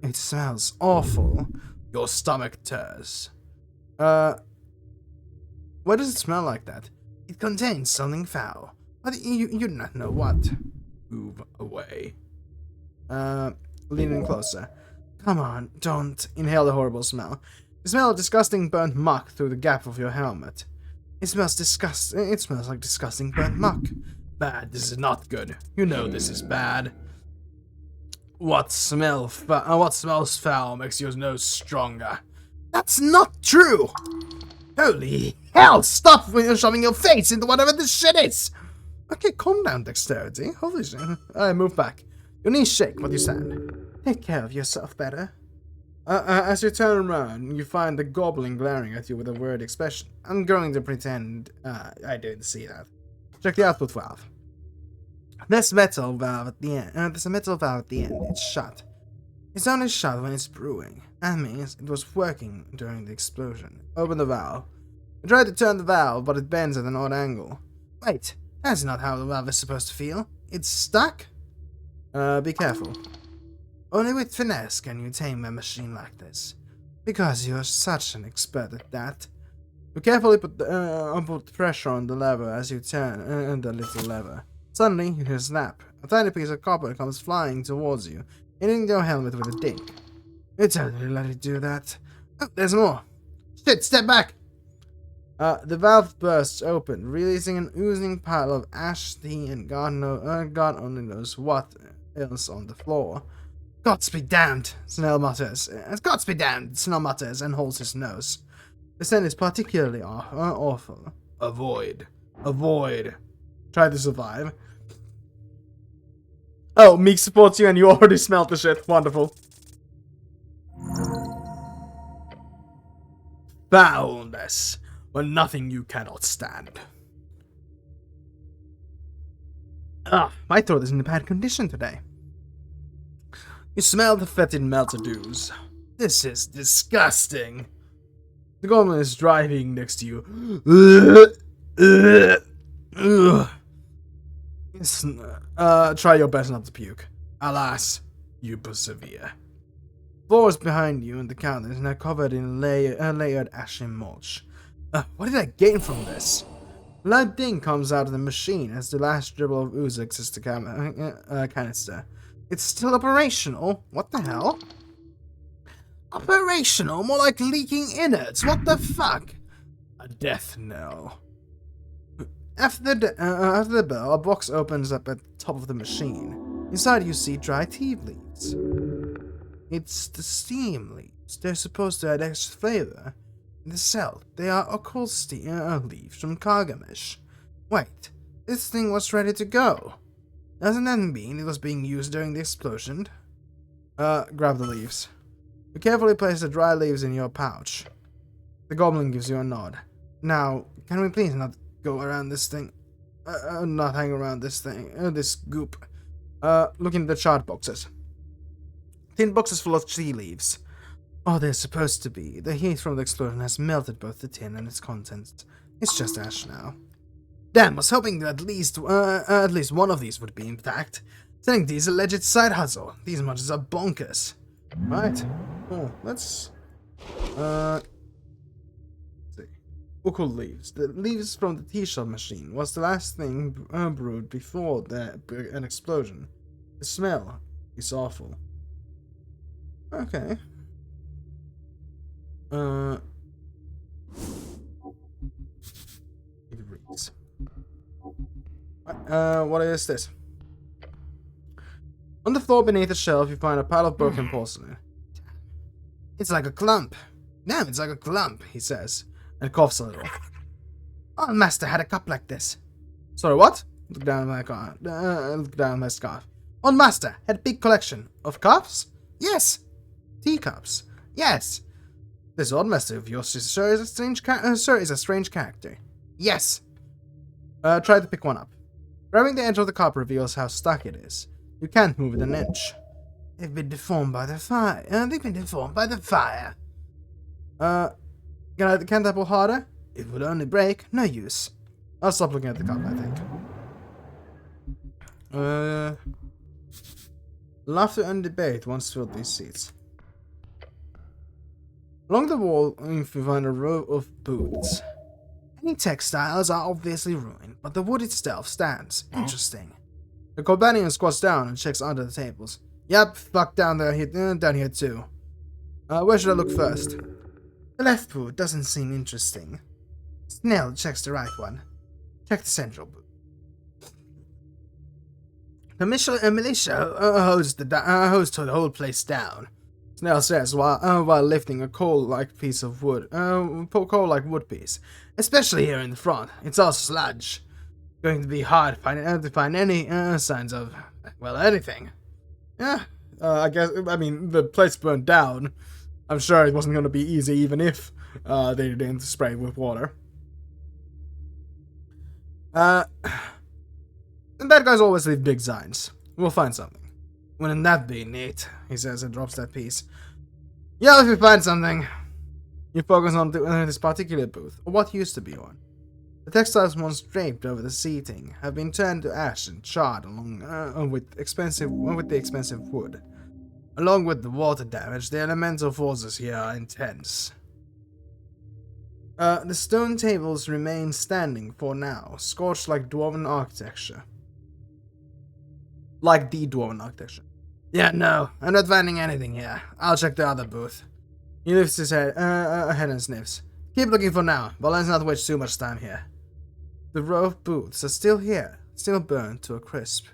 It smells awful. Your stomach tears. Why does it smell like that? It contains something foul. But you do not know what. Move away. Lean in closer. Come on, don't inhale the horrible smell. The smell of disgusting burnt muck through the gap of your helmet. It smells like disgusting burnt muck. Bad, this is not good. You know this is bad. What smells foul makes your nose stronger. That's not true! Holy hell, stop shoving your face into whatever this shit is! Okay, calm down, dexterity. Holy shit. Alright, move back. Your knees shake, but you stand. Take care of yourself better. As you turn around, you find the goblin glaring at you with a worried expression. I'm going to pretend I didn't see that. Check the output valve. There's a metal valve at the end. It's shut. It's only shut when it's brewing. That means it was working during the explosion. Open the valve. You try to turn the valve, but it bends at an odd angle. Wait, that's not how the valve is supposed to feel. It's stuck? Be careful. Only with finesse can you tame a machine like this. Because you're such an expert at that. You carefully put pressure on the lever as you turn the little lever. Suddenly, you hear a snap. A tiny piece of copper comes flying towards you, hitting your helmet with a dink. You totally let it do that. Oh, there's more. Shit, step back! The valve bursts open, releasing an oozing pile of ash, tea, and God only knows what else on the floor. Gods be damned, Snell mutters. Gods be damned, Snell mutters and holds his nose. The scent is particularly awful. Avoid. Try to survive. Oh, Meek supports you and you already smelled the shit. Wonderful. Foulness. Well, nothing you cannot stand. My throat is in a bad condition today. You smell the fetid melted ooze. This is disgusting. The goblin is driving next to you. Try your best not to puke. Alas, you persevere. Floors behind you and the counter is now covered in layered ashy mulch. What did I gain from this? A loud ding comes out of the machine as the last dribble of ooze exits the canister. It's still operational? What the hell? Operational? More like leaking innards. What the fuck? A death knell. After the bell, a box opens up at the top of the machine. Inside you see dry tea leaves. It's the steam leaves. They're supposed to add extra flavor. In the cell, they are occult leaves from Kargamish. Wait, this thing was ready to go. Doesn't that mean it was being used during the explosion? Grab the leaves. You carefully place the dry leaves in your pouch. The goblin gives you a nod. Now, can we please not go around this thing? Not hang around this thing, this goop. Look in the chart boxes. Tin boxes full of tea leaves. Oh, they're supposed to be. The heat from the explosion has melted both the tin and its contents. It's just ash now. Damn, was hoping that at least one of these would be intact. Selling these a legit side hustle. These muches are bonkers. Right. Oh, let's see. Ukul leaves. The leaves from the tea shop machine was the last thing brewed before an explosion. The smell is awful. Okay. It reads. What is this? On the floor beneath the shelf, you find a pile of broken porcelain. It's like a clump. Damn, it's like a clump, he says, and coughs a little. Our master had a cup like this. Sorry, what? Look down my scarf. Old master had a big collection of cups? Yes. Teacups? Yes. This old master of yours is a strange character. Yes. Try to pick one up. Grabbing the edge of the cup reveals how stuck it is. You can't move it an inch. They've been deformed by the fire. Can't I pull harder? It would only break. No use. I'll stop looking at the cup, I think. Laughter and debate once filled these seats. Along the wall, you find a row of booths. Any textiles are obviously ruined, but the wood itself stands. Interesting. The companion squats down and checks under the tables. Yep, fuck down here too. Where should I look first? The left booth doesn't seem interesting. Snell checks the right one. Check the central booth. The militia hosed the whole place down. Snell says while lifting a coal-like wood piece. Especially here in the front. It's all sludge. Going to be hard to find any signs of, well, anything. Yeah, I mean, the place burned down. I'm sure it wasn't going to be easy even if they didn't spray it with water. And bad guys always leave big signs. We'll find something. Wouldn't that be neat? He says and drops that piece. Yeah, if we find something. You focus on this particular booth, or what used to be one. The textiles once draped over the seating have been turned to ash and charred along with the expensive wood. Along with the water damage, the elemental forces here are intense. The stone tables remain standing for now, scorched like dwarven architecture. Like the dwarven architecture. Yeah, no, I'm not finding anything here. I'll check the other booth. He lifts his head and sniffs. Keep looking for now, but let's not waste too much time here. The row of booths are still here, still burned to a crisp.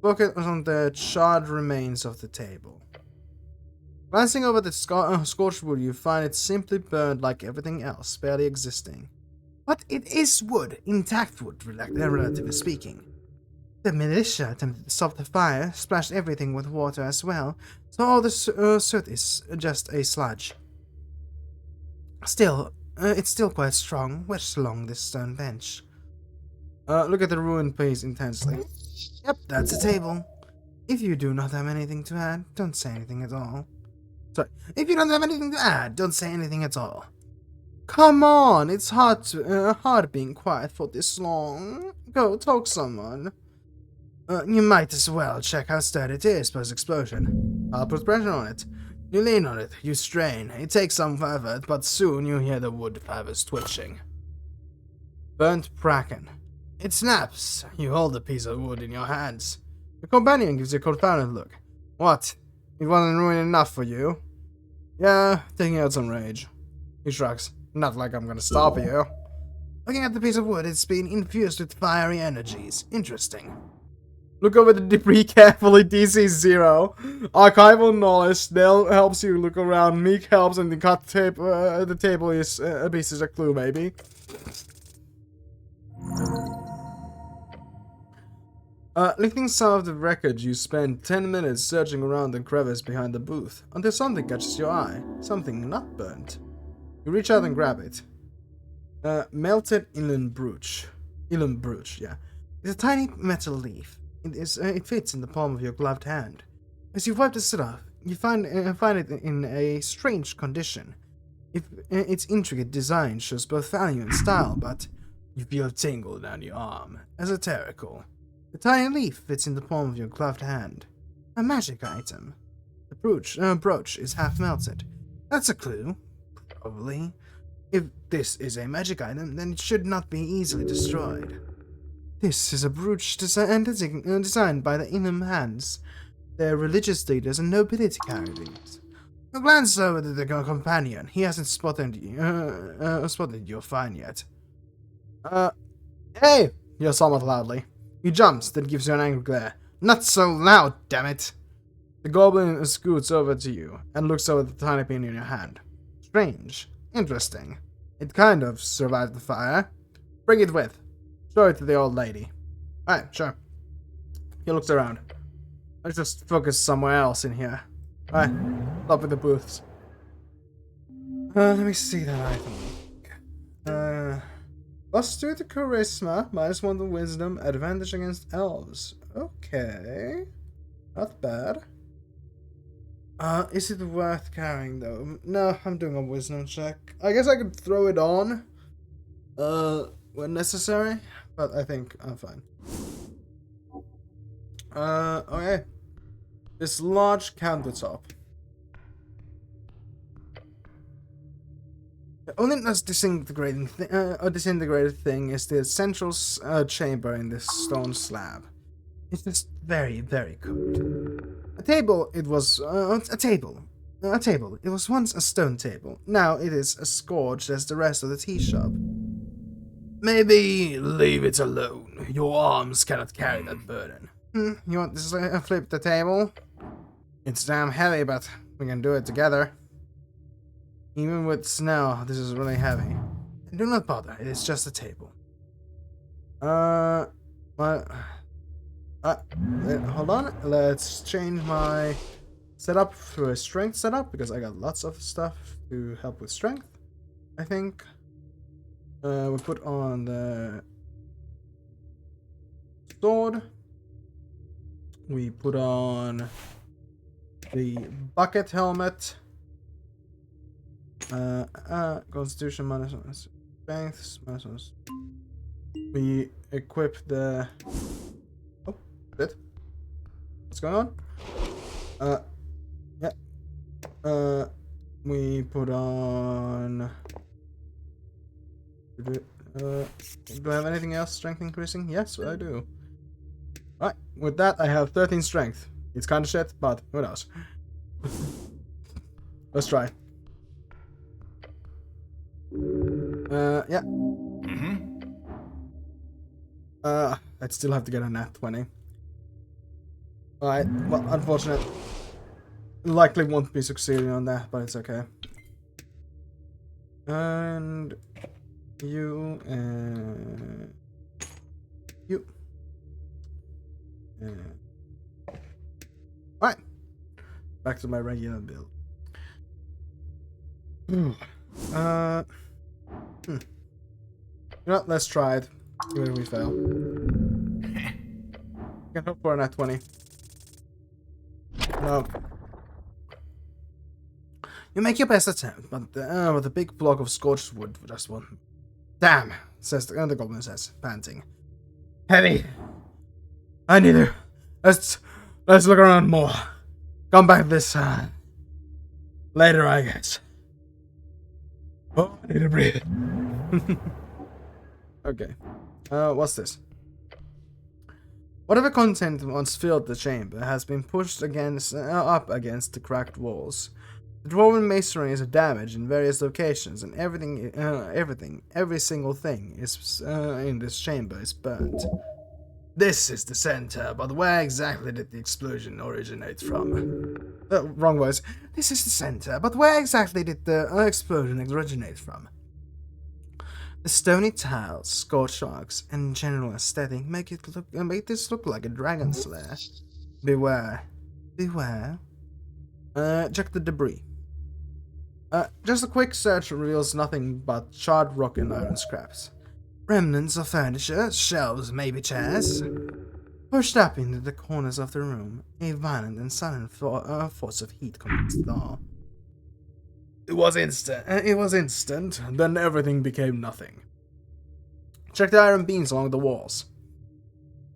Focus on the charred remains of the table. Glancing over the scorched wood, you find it simply burned like everything else, barely existing. But it is wood, intact wood, relatively speaking. The militia attempted to stop the fire, splashed everything with water as well, so all the soot is just a sludge. Still, it's still quite strong, wedged along this stone bench. Look at the ruined piece intensely. Yep, that's a table. If you do not have anything to add, don't say anything at all. Sorry, if you don't have anything to add, don't say anything at all. Come on, it's hard being quiet for this long. Go, talk to someone. You might as well check how sturdy it is post-explosion. I'll put pressure on it. You lean on it, you strain. It takes some effort, but soon you hear the wood fibers twitching. Burnt bracken. It snaps. You hold the piece of wood in your hands. Your companion gives you a confounded look. What? It wasn't ruined enough for you? Yeah, taking out some rage. He shrugs. Not like I'm gonna stop you. Looking at the piece of wood, it's been infused with fiery energies. Interesting. Look over the debris carefully, DC 0. Archival knowledge, Snell helps you look around, Meek helps, and the table is a piece of a clue, maybe. Lifting some of the wreckage, you spend 10 minutes searching around the crevice behind the booth, until something catches your eye. Something not burnt. You reach out and grab it. Melted inland brooch. Inland brooch, yeah. It's a tiny metal leaf. It fits in the palm of your gloved hand. As you wipe the soot off, you find it in a strange condition. Its intricate design shows both value and style, but you feel a tingle down your arm. Esoterical. The tiny leaf fits in the palm of your gloved hand. A magic item. The brooch is half melted. That's a clue. Probably. If this is a magic item, then it should not be easily destroyed. This is a brooch designed by the Inham hands. Their religious leaders and nobility carry these. A glance over to the companion. He hasn't spotted your find yet. Hey! Yells somewhat loudly. He jumps, then gives you an angry glare. Not so loud, damn it! The goblin scoots over to you and looks over the tiny pin in your hand. Strange. Interesting. It kind of survived the fire. Bring it with. Show it to the old lady. Alright, sure. He looks around. Let's just focus somewhere else in here. Alright, stop with the booths. Let me see that item. +2 to charisma, -1 to wisdom, advantage against elves. Okay. Not bad. Is it worth carrying though? No, I'm doing a wisdom check. I guess I could throw it on when necessary, but I think I'm fine. Okay. This large countertop. The only disintegrated thing is the central chamber in this stone slab. It's just very, very cold. A table. It was a table. It was once a stone table. Now it is as scorched as the rest of the tea shop. Maybe leave it alone. Your arms cannot carry that burden. You want to flip the table? It's damn heavy, but we can do it together. Even with Snell, this is really heavy. Do not bother, it is just a table. Hold on, let's change my setup to a strength setup, because I got lots of stuff to help with strength, I think. We put on the sword. We put on the bucket helmet. Constitution minus strength minus. We equip the. Oh, shit. What's going on? Yeah. We put on. Do I have anything else strength increasing? Yes, I do. Alright, with that I have 13 strength. It's kind of shit, but who knows? Let's try. Yeah. I'd still have to get a nat 20. Alright, well, unfortunate. Likely won't be succeeding on that, but it's okay. And you and you. Alright. Back to my regular build. You know what? Let's try it. Even if we fail. Can hope for a nat 20. No. You make your best attempt, but with a big block of scorched wood just won't. Damn, says the goblin says, panting. Heavy. I need to. Let's look around more. Come back this later, I guess. Oh, I need to breathe. Okay. What's this? Whatever content once filled the chamber has been pushed up against the cracked walls. The dwarven masonry is damaged in various locations, and every single thing is in this chamber is burnt. This is the center, but where exactly did the explosion originate from? Wrong words. This is the center, but where exactly did the explosion originate from? The stony tiles, scorched rocks, and general aesthetic make this look like a dragon's lair. Beware. Beware. Check the debris. Just a quick search reveals nothing but charred rock and iron scraps. Remnants of furniture, shelves, maybe chairs. Pushed up into the corners of the room, a violent and sudden force of heat commenced all. It was instant. Then everything became nothing. Check the iron beams along the walls.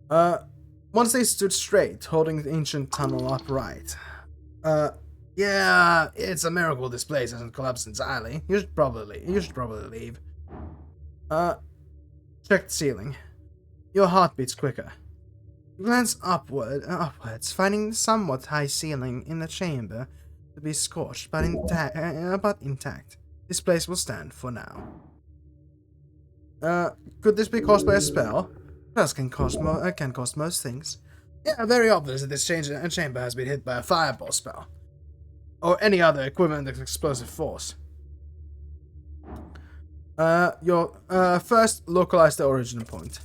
Once they stood straight, holding the ancient tunnel upright. Yeah, it's a miracle this place hasn't collapsed entirely. You should probably leave. Check the ceiling. Your heart beats quicker. You glance upwards, finding the somewhat high ceiling in the chamber to be scorched, but intact. This place will stand for now. Could this be caused by a spell? Spells can cause most things. Yeah, very obvious that this chamber has been hit by a fireball spell. Or any other equivalent of explosive force. First, localize the origin point.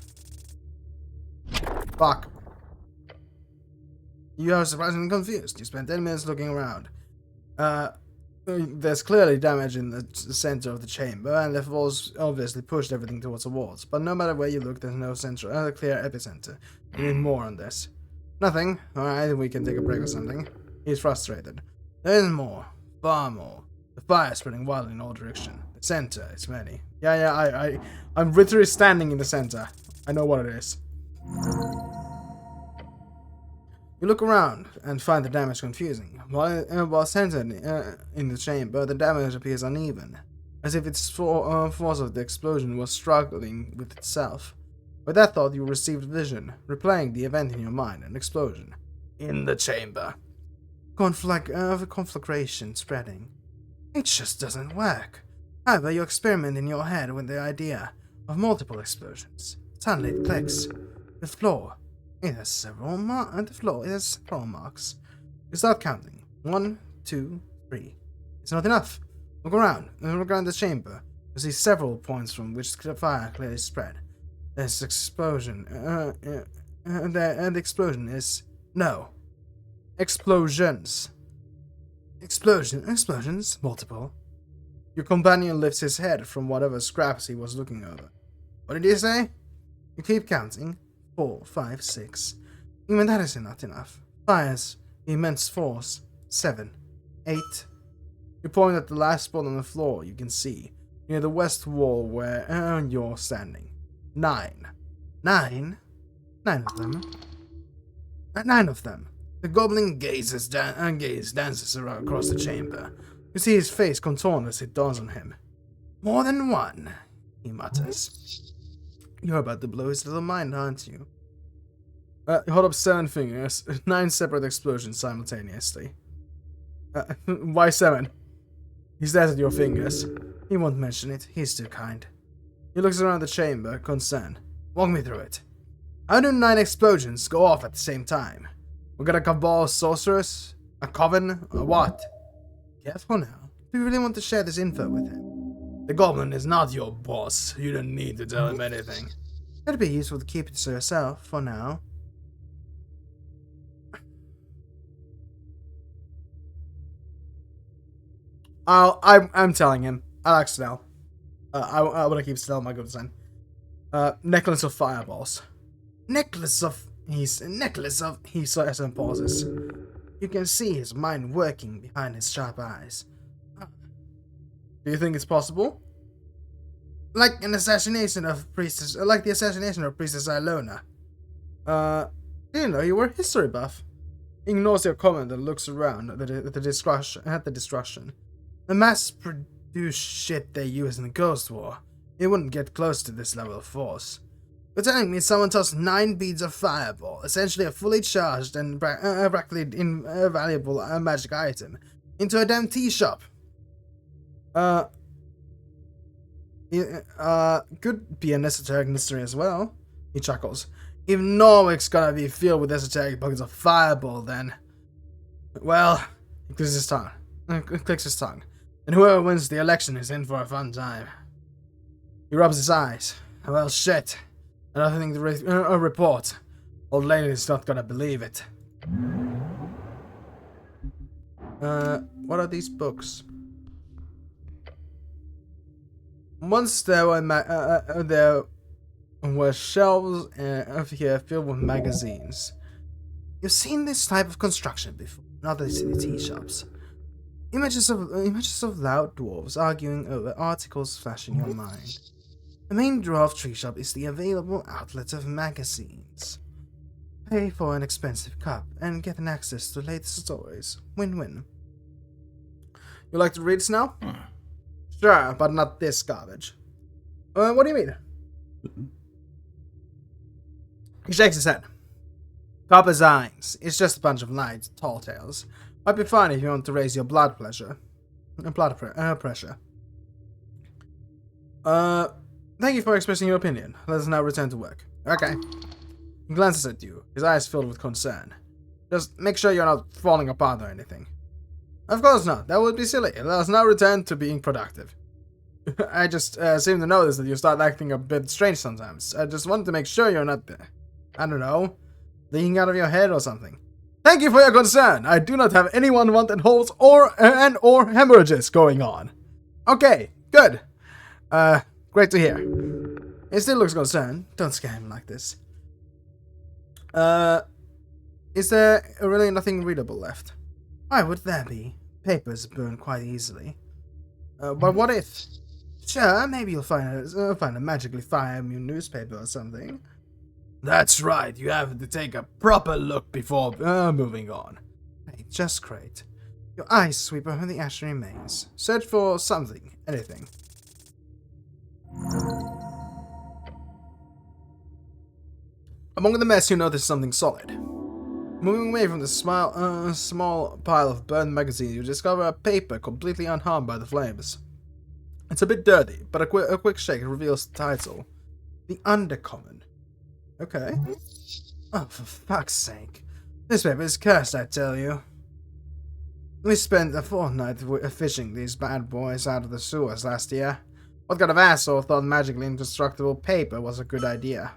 Fuck. You are surprisingly confused. You spent 10 minutes looking around. There's clearly damage in the center of the chamber, and the walls obviously pushed everything towards the walls. But no matter where you look, there's no clear epicenter. You need more on this. Nothing. Alright, we can take a break or something. He's frustrated. There is more. Far more. The fire is spreading wildly in all directions. The center is many. I'm literally standing in the center. I know what it is. You look around and find the damage confusing. While centered in the chamber, the damage appears uneven, as if its force of the explosion was struggling with itself. With that thought, you received vision, replaying the event in your mind, an explosion. In the chamber. Conflagration spreading. It just doesn't work. However, you experiment in your head with the idea of multiple explosions. Suddenly it clicks. The floor. It has several marks. You start counting. 1, 2, 3. It's not enough. Look around the chamber. You see several points from which the fire clearly spread. This explosion. And the explosion is no. Explosions. Explosions. Multiple. Your companion lifts his head from whatever scraps he was looking over. What did you say? You keep counting. 4, 5, 6. Even that is not enough. Fires immense force. 7, 8. You point at the last spot on the floor you can see, near the west wall where you're standing. 9. 9? 9 of them. 9 of them. The goblin gaze dances around across the chamber. You see his face contorted as it dawns on him. More than one, he mutters. You're about to blow his little mind, aren't you? You hold up 7 fingers, 9 separate explosions simultaneously. Why 7? He stares at your fingers. He won't mention it, he's too kind. He looks around the chamber, concerned. Walk me through it. How do 9 explosions go off at the same time? We got a cabal of sorcerers? A coven? Or what? Careful now. Do you really want to share this info with him? The goblin is not your boss. You don't need to tell him anything. It'd be useful to keep it to yourself for now. I'm telling him. I like Snell. I want to keep Snell my good son. Necklace of fireballs. He says and pauses. You can see his mind working behind his sharp eyes. Do you think it's possible? Like the assassination of Priestess Ilona. Didn't know you were a history buff. He ignores your comment and looks around at the destruction. The mass-produced shit they use in the Ghost War. It wouldn't get close to this level of force. You're telling me someone tossed 9 beads of fireball, essentially a fully charged and practically invaluable magic item, into a damn tea shop? Could be an esoteric mystery as well. He chuckles. If Norwic's gonna be filled with esoteric buckets of fireball, then... Well, he clicks his tongue. And whoever wins the election is in for a fun time. He rubs his eyes. Well, shit. Another thing to report. Old lady's not gonna believe it. What are these books? Once there were shelves here filled with magazines. You've seen this type of construction before, not at the tea shops. Images of loud dwarves arguing over articles flash in your mind. The main draw of Tree Shop is the available outlet of magazines. Pay for an expensive cup and get an access to latest stories. Win-win. You like to read, Snell? Sure, but not this garbage. What do you mean? He shakes his head. Copper Zines. It's just a bunch of light, tall tales. Might be fine if you want to raise your blood pressure. Pressure. Thank you for expressing your opinion. Let us now return to work. Okay. He glances at you, his eyes filled with concern. Just make sure you're not falling apart or anything. Of course not. That would be silly. Let us now return to being productive. I just seem to notice that you start acting a bit strange sometimes. I just wanted to make sure you're not, I don't know, leaking out of your head or something. Thank you for your concern. I do not have any unwanted holes or hemorrhages going on. Okay, good. Great to hear. He still looks concerned. Don't scare him like this. Is there really nothing readable left? Why would there be? Papers burn quite easily. But what if? Sure, maybe you'll find a magically fire immune newspaper or something. That's right, you have to take a proper look before moving on. Great, just great. Your eyes sweep over the ash remains. Search for something, anything. Among the mess, you notice something solid. Moving away from the small pile of burned magazines, you discover a paper completely unharmed by the flames. It's a bit dirty, but a quick shake reveals the title. The Undercommon. Okay. Oh, for fuck's sake. This paper is cursed, I tell you. We spent a fortnight fishing these bad boys out of the sewers last year. What kind of asshole thought magically indestructible paper was a good idea?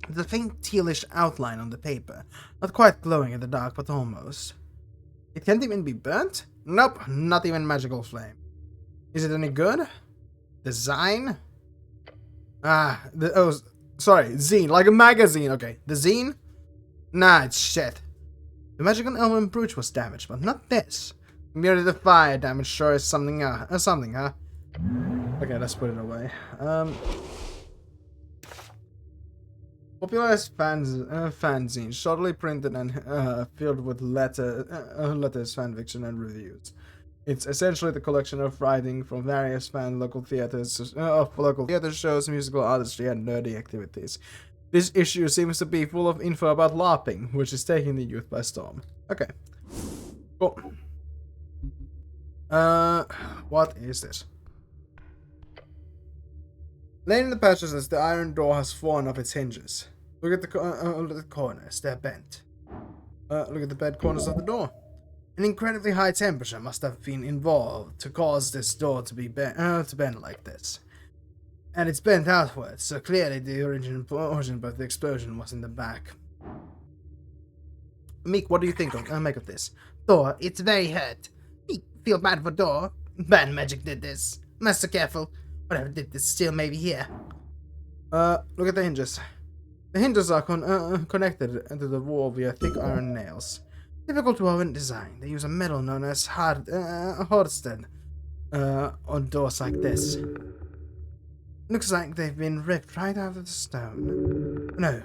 The faint tealish outline on the paper, not quite glowing in the dark, but almost. It can't even be burnt? Nope, not even magical flame. Is it any good? Design? Sorry, zine, like a magazine, okay. The zine? Nah, it's shit. The magical elven brooch was damaged, but not this. Merely the fire damage sure is something, huh? Okay, let's put it away. Popularized fanzine, shoddily printed and filled with letters, fanfiction, and reviews. It's essentially the collection of writing from various local theater shows, musical artistry, and nerdy activities. This issue seems to be full of info about LARPing, which is taking the youth by storm. Okay. Cool. What is this? Laying in the patches as the iron door has fallen off its hinges. Look at the corners, they're bent. Look at the bent corners of the door. An incredibly high temperature must have been involved to cause this door to be bend like this. And it's bent outwards, so clearly the origin of the explosion was in the back. Meek, what do you think make of this? Door, it's very hurt. Meek, feel bad for Door. Bad magic did this. Master careful. Whatever did this still may be here. Look at the hinges. The hinges are connected to the wall via thick iron nails. Difficult to woven design. They use a metal known as Horsted on doors like this. Looks like they've been ripped right out of the stone. No.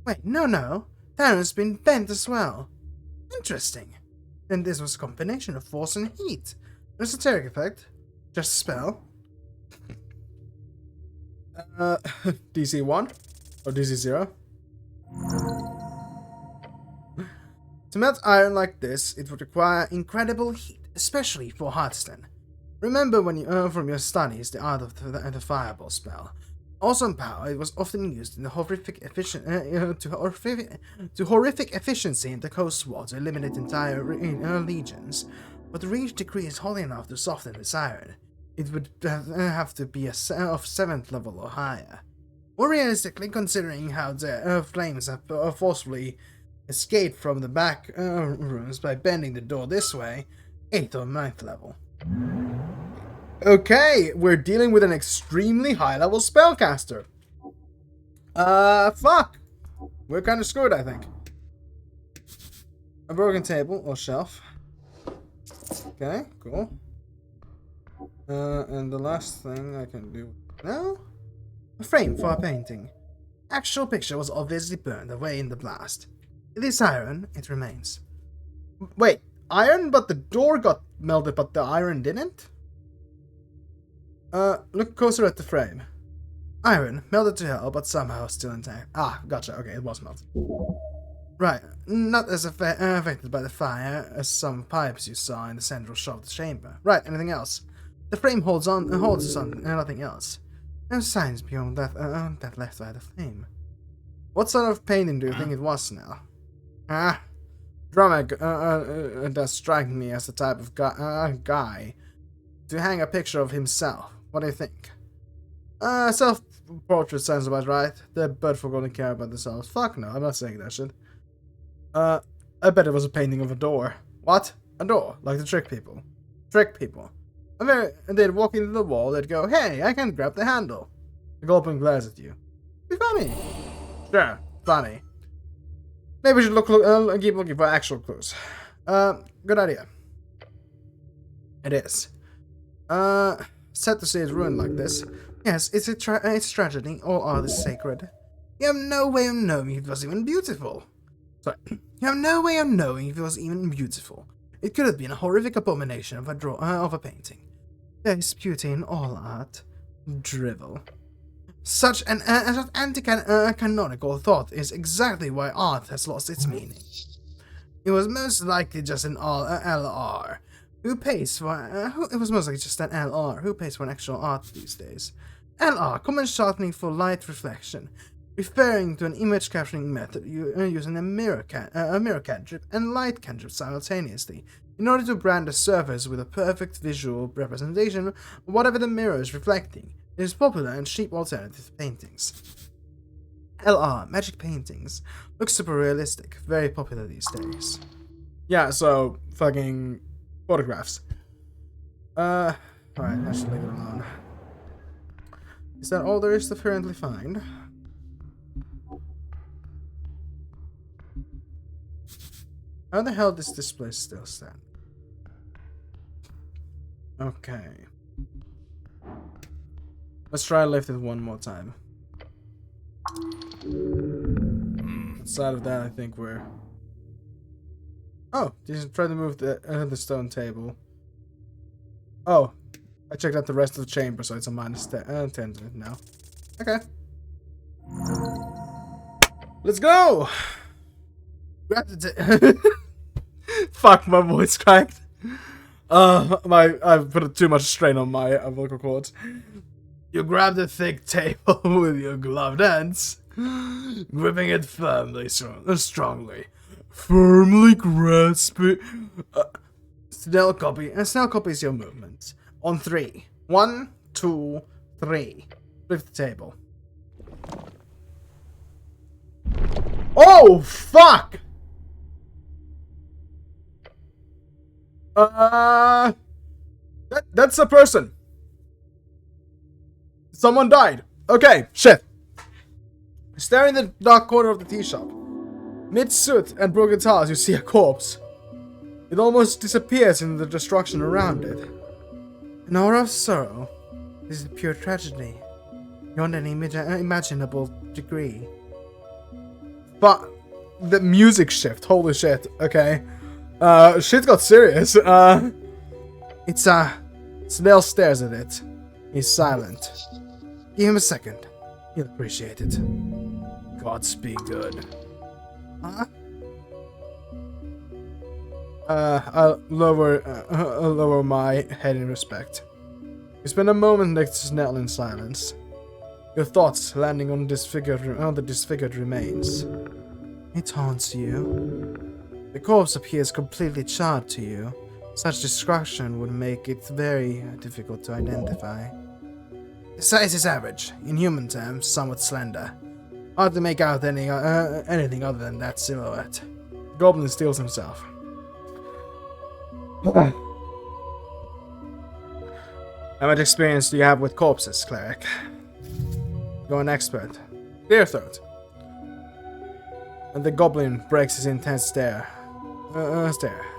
Wait, no. That has been bent as well. Interesting. Then this was a combination of force and heat. An esoteric effect. Just a spell. DC 1 or DC 0. To melt iron like this, it would require incredible heat, especially for Hearthstone. Remember when you from your studies the art of the fireball spell. Awesome power, it was often used in the horrific efficiency in the coast war to eliminate entire legions. But to reach degrees hot enough to soften this iron, it would have to be of 7th level or higher. More realistically, considering how the flames have forcefully escaped from the back rooms by bending the door this way, 8th or 9th level. Okay, we're dealing with an extremely high-level spellcaster. Fuck. We're kind of screwed, I think. A broken table or shelf. Okay, cool. And the last thing I can do now? A frame for a painting. Actual picture was obviously burned away in the blast. It is iron, it remains. Wait, iron, but the door got melted, but the iron didn't? Look closer at the frame. Iron, melted to hell, but somehow still intact. Ah, gotcha. Okay, it was melted. Right, not as affected by the fire as some pipes you saw in the central shop of the chamber. Right, anything else? The frame holds on and nothing else. No signs beyond that left by the flame. What sort of painting do you think it was, Snell? Drummer does strike me as the type of guy to hang a picture of himself. What do you think? Self-portrait sounds about right. They're both forgotten to care about themselves. Fuck no, I'm not saying that shit. I bet it was a painting of a door. What? A door? Like to trick people. Trick people. They'd walk into the wall, they'd go, hey, I can grab the handle. The goblin glares at you. Be funny. Sure, funny. Maybe we should keep looking for actual clues. Good idea. It is. Sad to see it ruined like this. Yes, it's a tragedy. All art is sacred. You have no way of knowing if it was even beautiful. Sorry. You have no way of knowing if it was even beautiful. It could have been a horrific abomination of a painting. There is beauty in all art. Drivel. Such an anti-canonical thought is exactly why art has lost its meaning. It was most likely just an LR. Who pays for... it was most likely just an LR. Who pays for an actual art these days? LR, common shortening for light reflection, referring to an image capturing method using a mirror cantrip and light cantrip simultaneously, in order to brand a surface with a perfect visual representation of whatever the mirror is reflecting. It is popular and cheap alternative paintings. LR, magic paintings, look super realistic, very popular these days. Yeah, so, fucking photographs. Alright, I should leave it alone. Is that all there is to currently find? How the hell does this place still stand? Okay. Let's try and lift it one more time. Outside of that, I think we're... Oh, just try to move the stone table. Oh, I checked out the rest of the chamber, so it's a minus 10 now. Okay. Let's go! Fuck, my voice cracked. I put too much strain on my vocal cords. You grab the thick table with your gloved hands, gripping it firmly, strongly. Firmly grasp it. Snell copies your movements. On 3. 1, 2, 3. Lift the table. Oh, fuck! That's a person. Someone died. Okay, shit. Staring in the dark corner of the tea shop. Mid soot and broken tiles, you see a corpse. It almost disappears in the destruction around it. An aura of sorrow. This is a pure tragedy. Beyond any imaginable degree. But the music shift, holy shit, okay. Shit got serious. Snell stares at it. He's silent. Give him a second. He'll appreciate it. Gods be good. Huh? I'll lower my head in respect. You spend a moment next to Snell in silence. Your thoughts landing on the disfigured remains. It haunts you. The corpse appears completely charred to you. Such destruction would make it very difficult to identify. The size is average, in human terms, somewhat slender. Hard to make out anything other than that silhouette. The goblin steals himself. How much experience do you have with corpses, cleric? You're an expert. Clear throat. And the goblin breaks his intense stare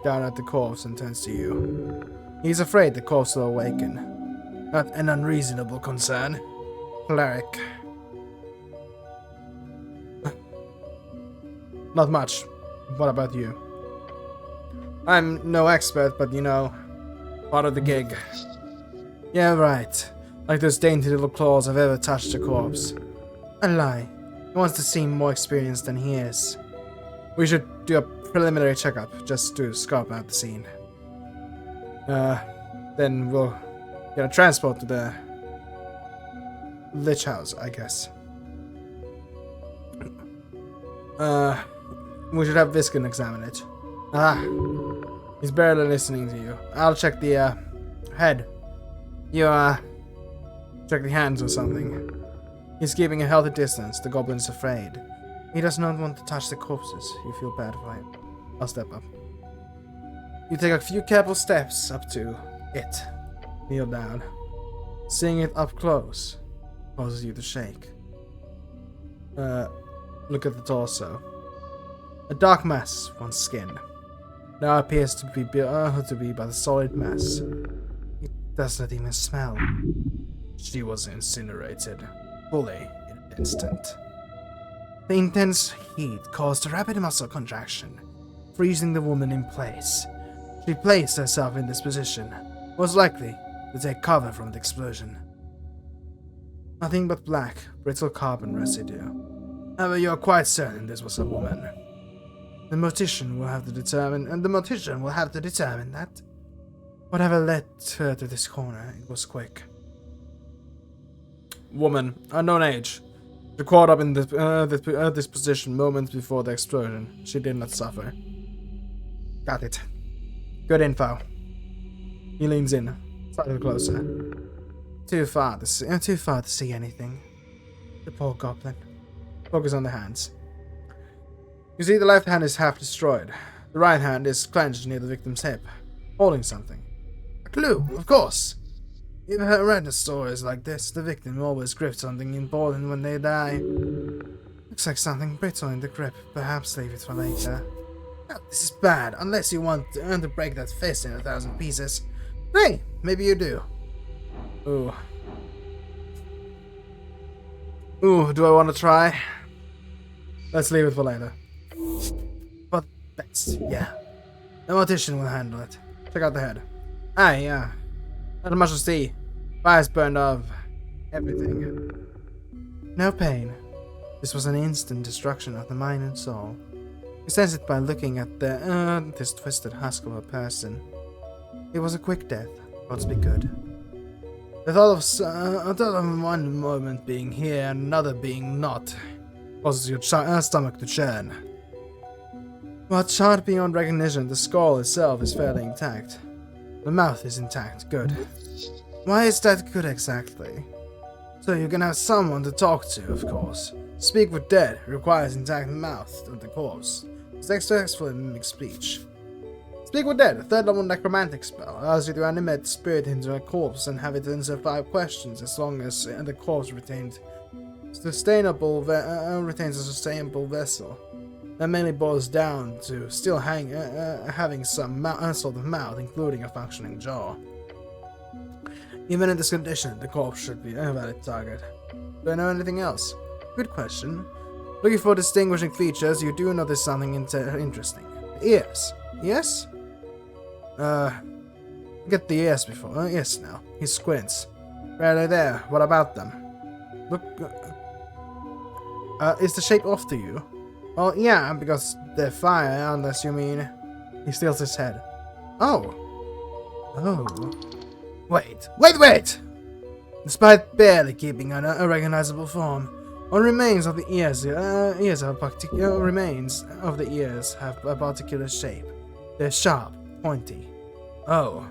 down at the corpse and turns to you. He's afraid the corpse will awaken. Not an unreasonable concern. Cleric. Not much. What about you? I'm no expert, but you know, part of the gig. Yeah, right. Like those dainty little claws have ever touched a corpse. A lie. He wants to seem more experienced than he is. We should do a preliminary checkup, just to scope out the scene. Then we'll get a transport to the Lich House, I guess. We should have Viskin examine it. Ah, he's barely listening to you. I'll check the, head. You, check the hands or something. He's keeping a healthy distance. The goblin's afraid. He does not want to touch the corpses. You feel bad for him. I'll step up. You take a few careful steps up to it. Kneel down. Seeing it up close causes you to shake. Look at the torso. A dark mass once skin. Now appears to be but a solid mass. It does not even smell. She was incinerated. Fully in an instant. The intense heat caused a rapid muscle contraction, freezing the woman in place. She placed herself in this position, most likely to take cover from the explosion. Nothing but black, brittle carbon residue. However, you are quite certain this was a woman. The mortician will have to determine that whatever led her to this corner, it was quick. Woman, unknown age. She caught up in this position moments before the explosion. She did not suffer. Got it. Good info. He leans in, slightly closer. Too far to see anything. The poor goblin. Focus on the hands. You see, the left hand is half destroyed. The right hand is clenched near the victim's hip, holding something. A clue, of course. You've read stories like this. The victim always grips something important when they die. Looks like something brittle in the grip. Perhaps leave it for later. Oh, this is bad, unless you want to break that fist in 1,000 pieces. Hey, maybe you do. Ooh. Ooh, do I want to try? Let's leave it for later. But next, yeah. The mortician will handle it. Check out the head. Ah, yeah. Not much to see. Fire's burned off. Everything. No pain. This was an instant destruction of the mind and soul. You sense it by looking at this twisted husk of a person. It was a quick death. Gods be good. The thought of one moment being here and another being not causes your stomach to churn. But charred beyond recognition, the skull itself is fairly intact. The mouth is intact. Good. Why is that good exactly? So you can have someone to talk to, of course. Speak with dead requires intact mouth of the corpse. Successfully mimic speech. Speak with dead, a third level necromantic spell, allows you to animate the spirit into a corpse and have it answer 5 questions as long as the corpse retains a sustainable vessel. That mainly boils down to still having some sort of mouth, including a functioning jaw. Even in this condition, the corpse should be a valid target. Do I know anything else? Good question. Looking for distinguishing features, you do notice something interesting. The ears. Yes? Get the ears before. Yes, now. He squints. Where are they there? What about them? Look. Is the shape off to you? Well, yeah, because they're fire, unless you mean. He steals his head. Oh. Oh. Wait! Despite barely keeping an unrecognizable form, one remains of the ears have a particular shape. They're sharp, pointy. Oh,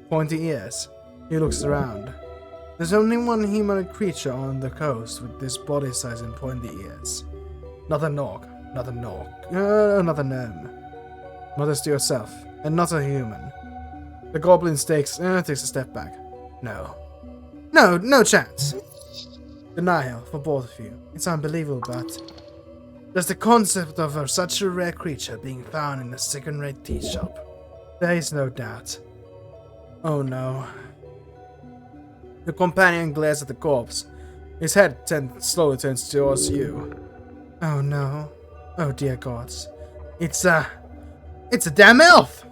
pointy ears. He looks around. There's only one humanoid creature on the coast with this body size and pointy ears. Not a gnome. Modest to yourself, and not a human. The goblin takes a step back. No chance. Denial for both of you. It's unbelievable, but just the concept of such a rare creature being found in a second-rate tea shop. There is no doubt. Oh no. Your companion glares at the corpse. His head slowly turns towards you. Oh no. Oh dear gods. It's a damn elf!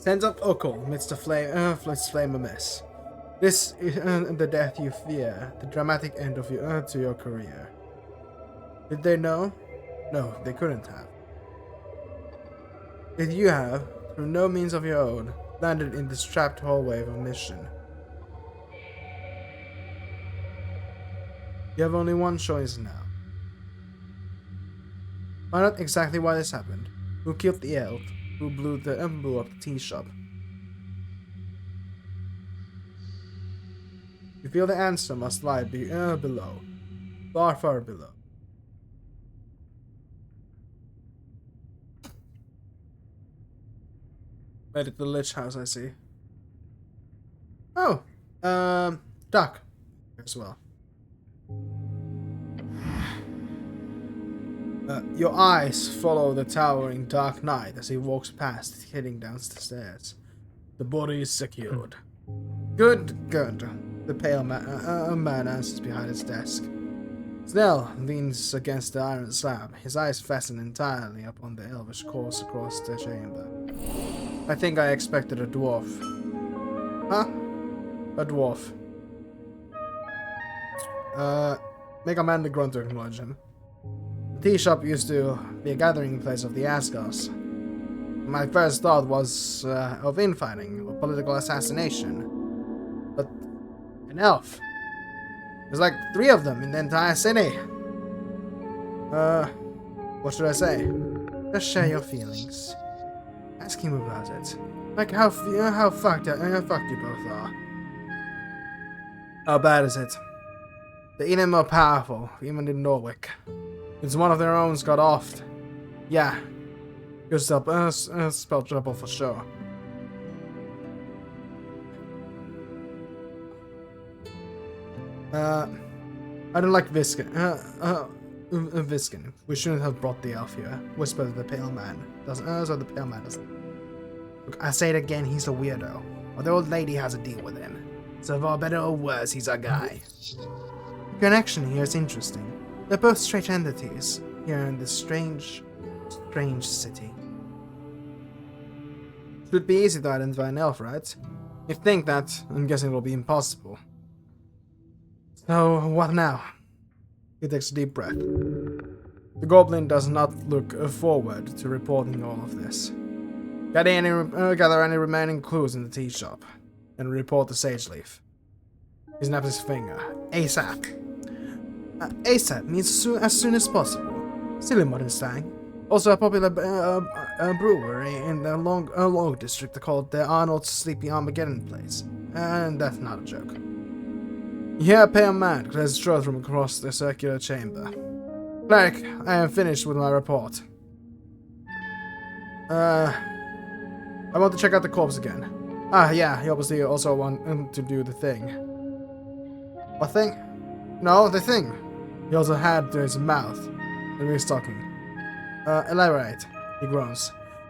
Stands up Okul amidst the flame of mess. This is the death you fear, the dramatic end of to your career. Did they know? No, they couldn't have. Yet you have, through no means of your own, landed in this trapped hallway of a mission. You have only one choice now. Find out exactly why this happened. Who killed the elf? Who blew up the tea shop? You feel the answer must lie below. Far, far below. Made it to the Lich House, I see. Oh, Duck as well. Your eyes follow the towering dark knight as he walks past, heading down the stairs. The body is secured. Good, good. The pale man answers behind his desk. Snell leans against the iron slab, his eyes fastened entirely upon the elvish course across the chamber. I think I expected a dwarf. Huh? A dwarf. Make a manly grunt to acknowledge him. The tea shop used to be a gathering place of the Asgards. My first thought was of infighting or political assassination. But an elf. There's like 3 of them in the entire city. What should I say? Just share your feelings. Ask him about it. Like how fucked you both are. How bad is it? The Inen are powerful, even in Norwick. It's one of their own got offed. Yeah. You're spell trouble for sure. I don't like Viskin. Viskin. We shouldn't have brought the elf here. Whispered the pale man. So the pale man doesn't. Look, I say it again, he's a weirdo. Or the old lady has a deal with him. So for better or worse, he's our guy. The connection here is interesting. They're both strange entities here in this strange city. Should be easy to identify an elf, right? If you think that, I'm guessing it will be impossible. So, what now? He takes a deep breath. The goblin does not look forward to reporting all of this. Gather any remaining clues in the tea shop, and report to Sageleaf. He snaps his finger. ASAP. ASAP means as soon as possible. Silly modern slang. Also a popular brewery in the Long District called the Arnold's Sleepy Armageddon Place. And that's not a joke. You hear a pale man clears his throat from across the circular chamber. Cleric, I am finished with my report. I want to check out the corpse again. Ah, yeah, he obviously also want to do the thing. What thing? No, the thing. He also had to his mouth. And he's talking. Elaborate. He groans.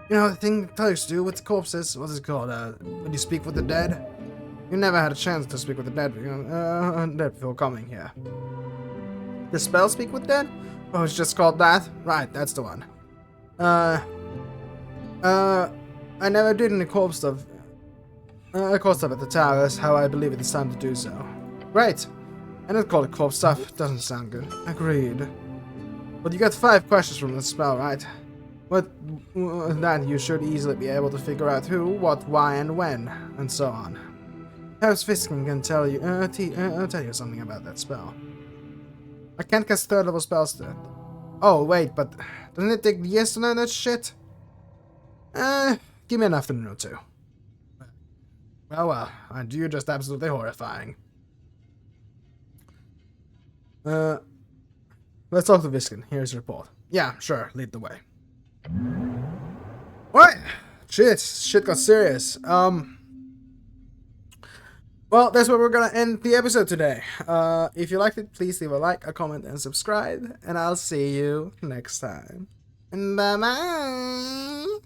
You know, the thing clerics do with corpses, what's it called? When you speak with the dead? You never had a chance to speak with the dead before coming here. The spell speak with dead? Oh, it's just called that? Right, that's the one. I never did any corpse stuff. Corpse stuff at the tower, that's how I believe it is time to do so. Great. I don't call it corpse stuff, doesn't sound good. Agreed. But you got 5 questions from the spell, right? But that you should easily be able to figure out who, what, why, and when, and so on. Perhaps Fiskin can tell you something about that spell. I can't cast 3rd level spells to it. Oh, wait, but doesn't it take years to learn that shit? Give me an afternoon or 2. Well, and you're just absolutely horrifying. Let's talk to Viskin. Here's your report. Yeah, sure, lead the way. What? Shit got serious. Well, that's where we're gonna end the episode today. If you liked it, please leave a like, a comment, and subscribe. And I'll see you next time. Bye-bye.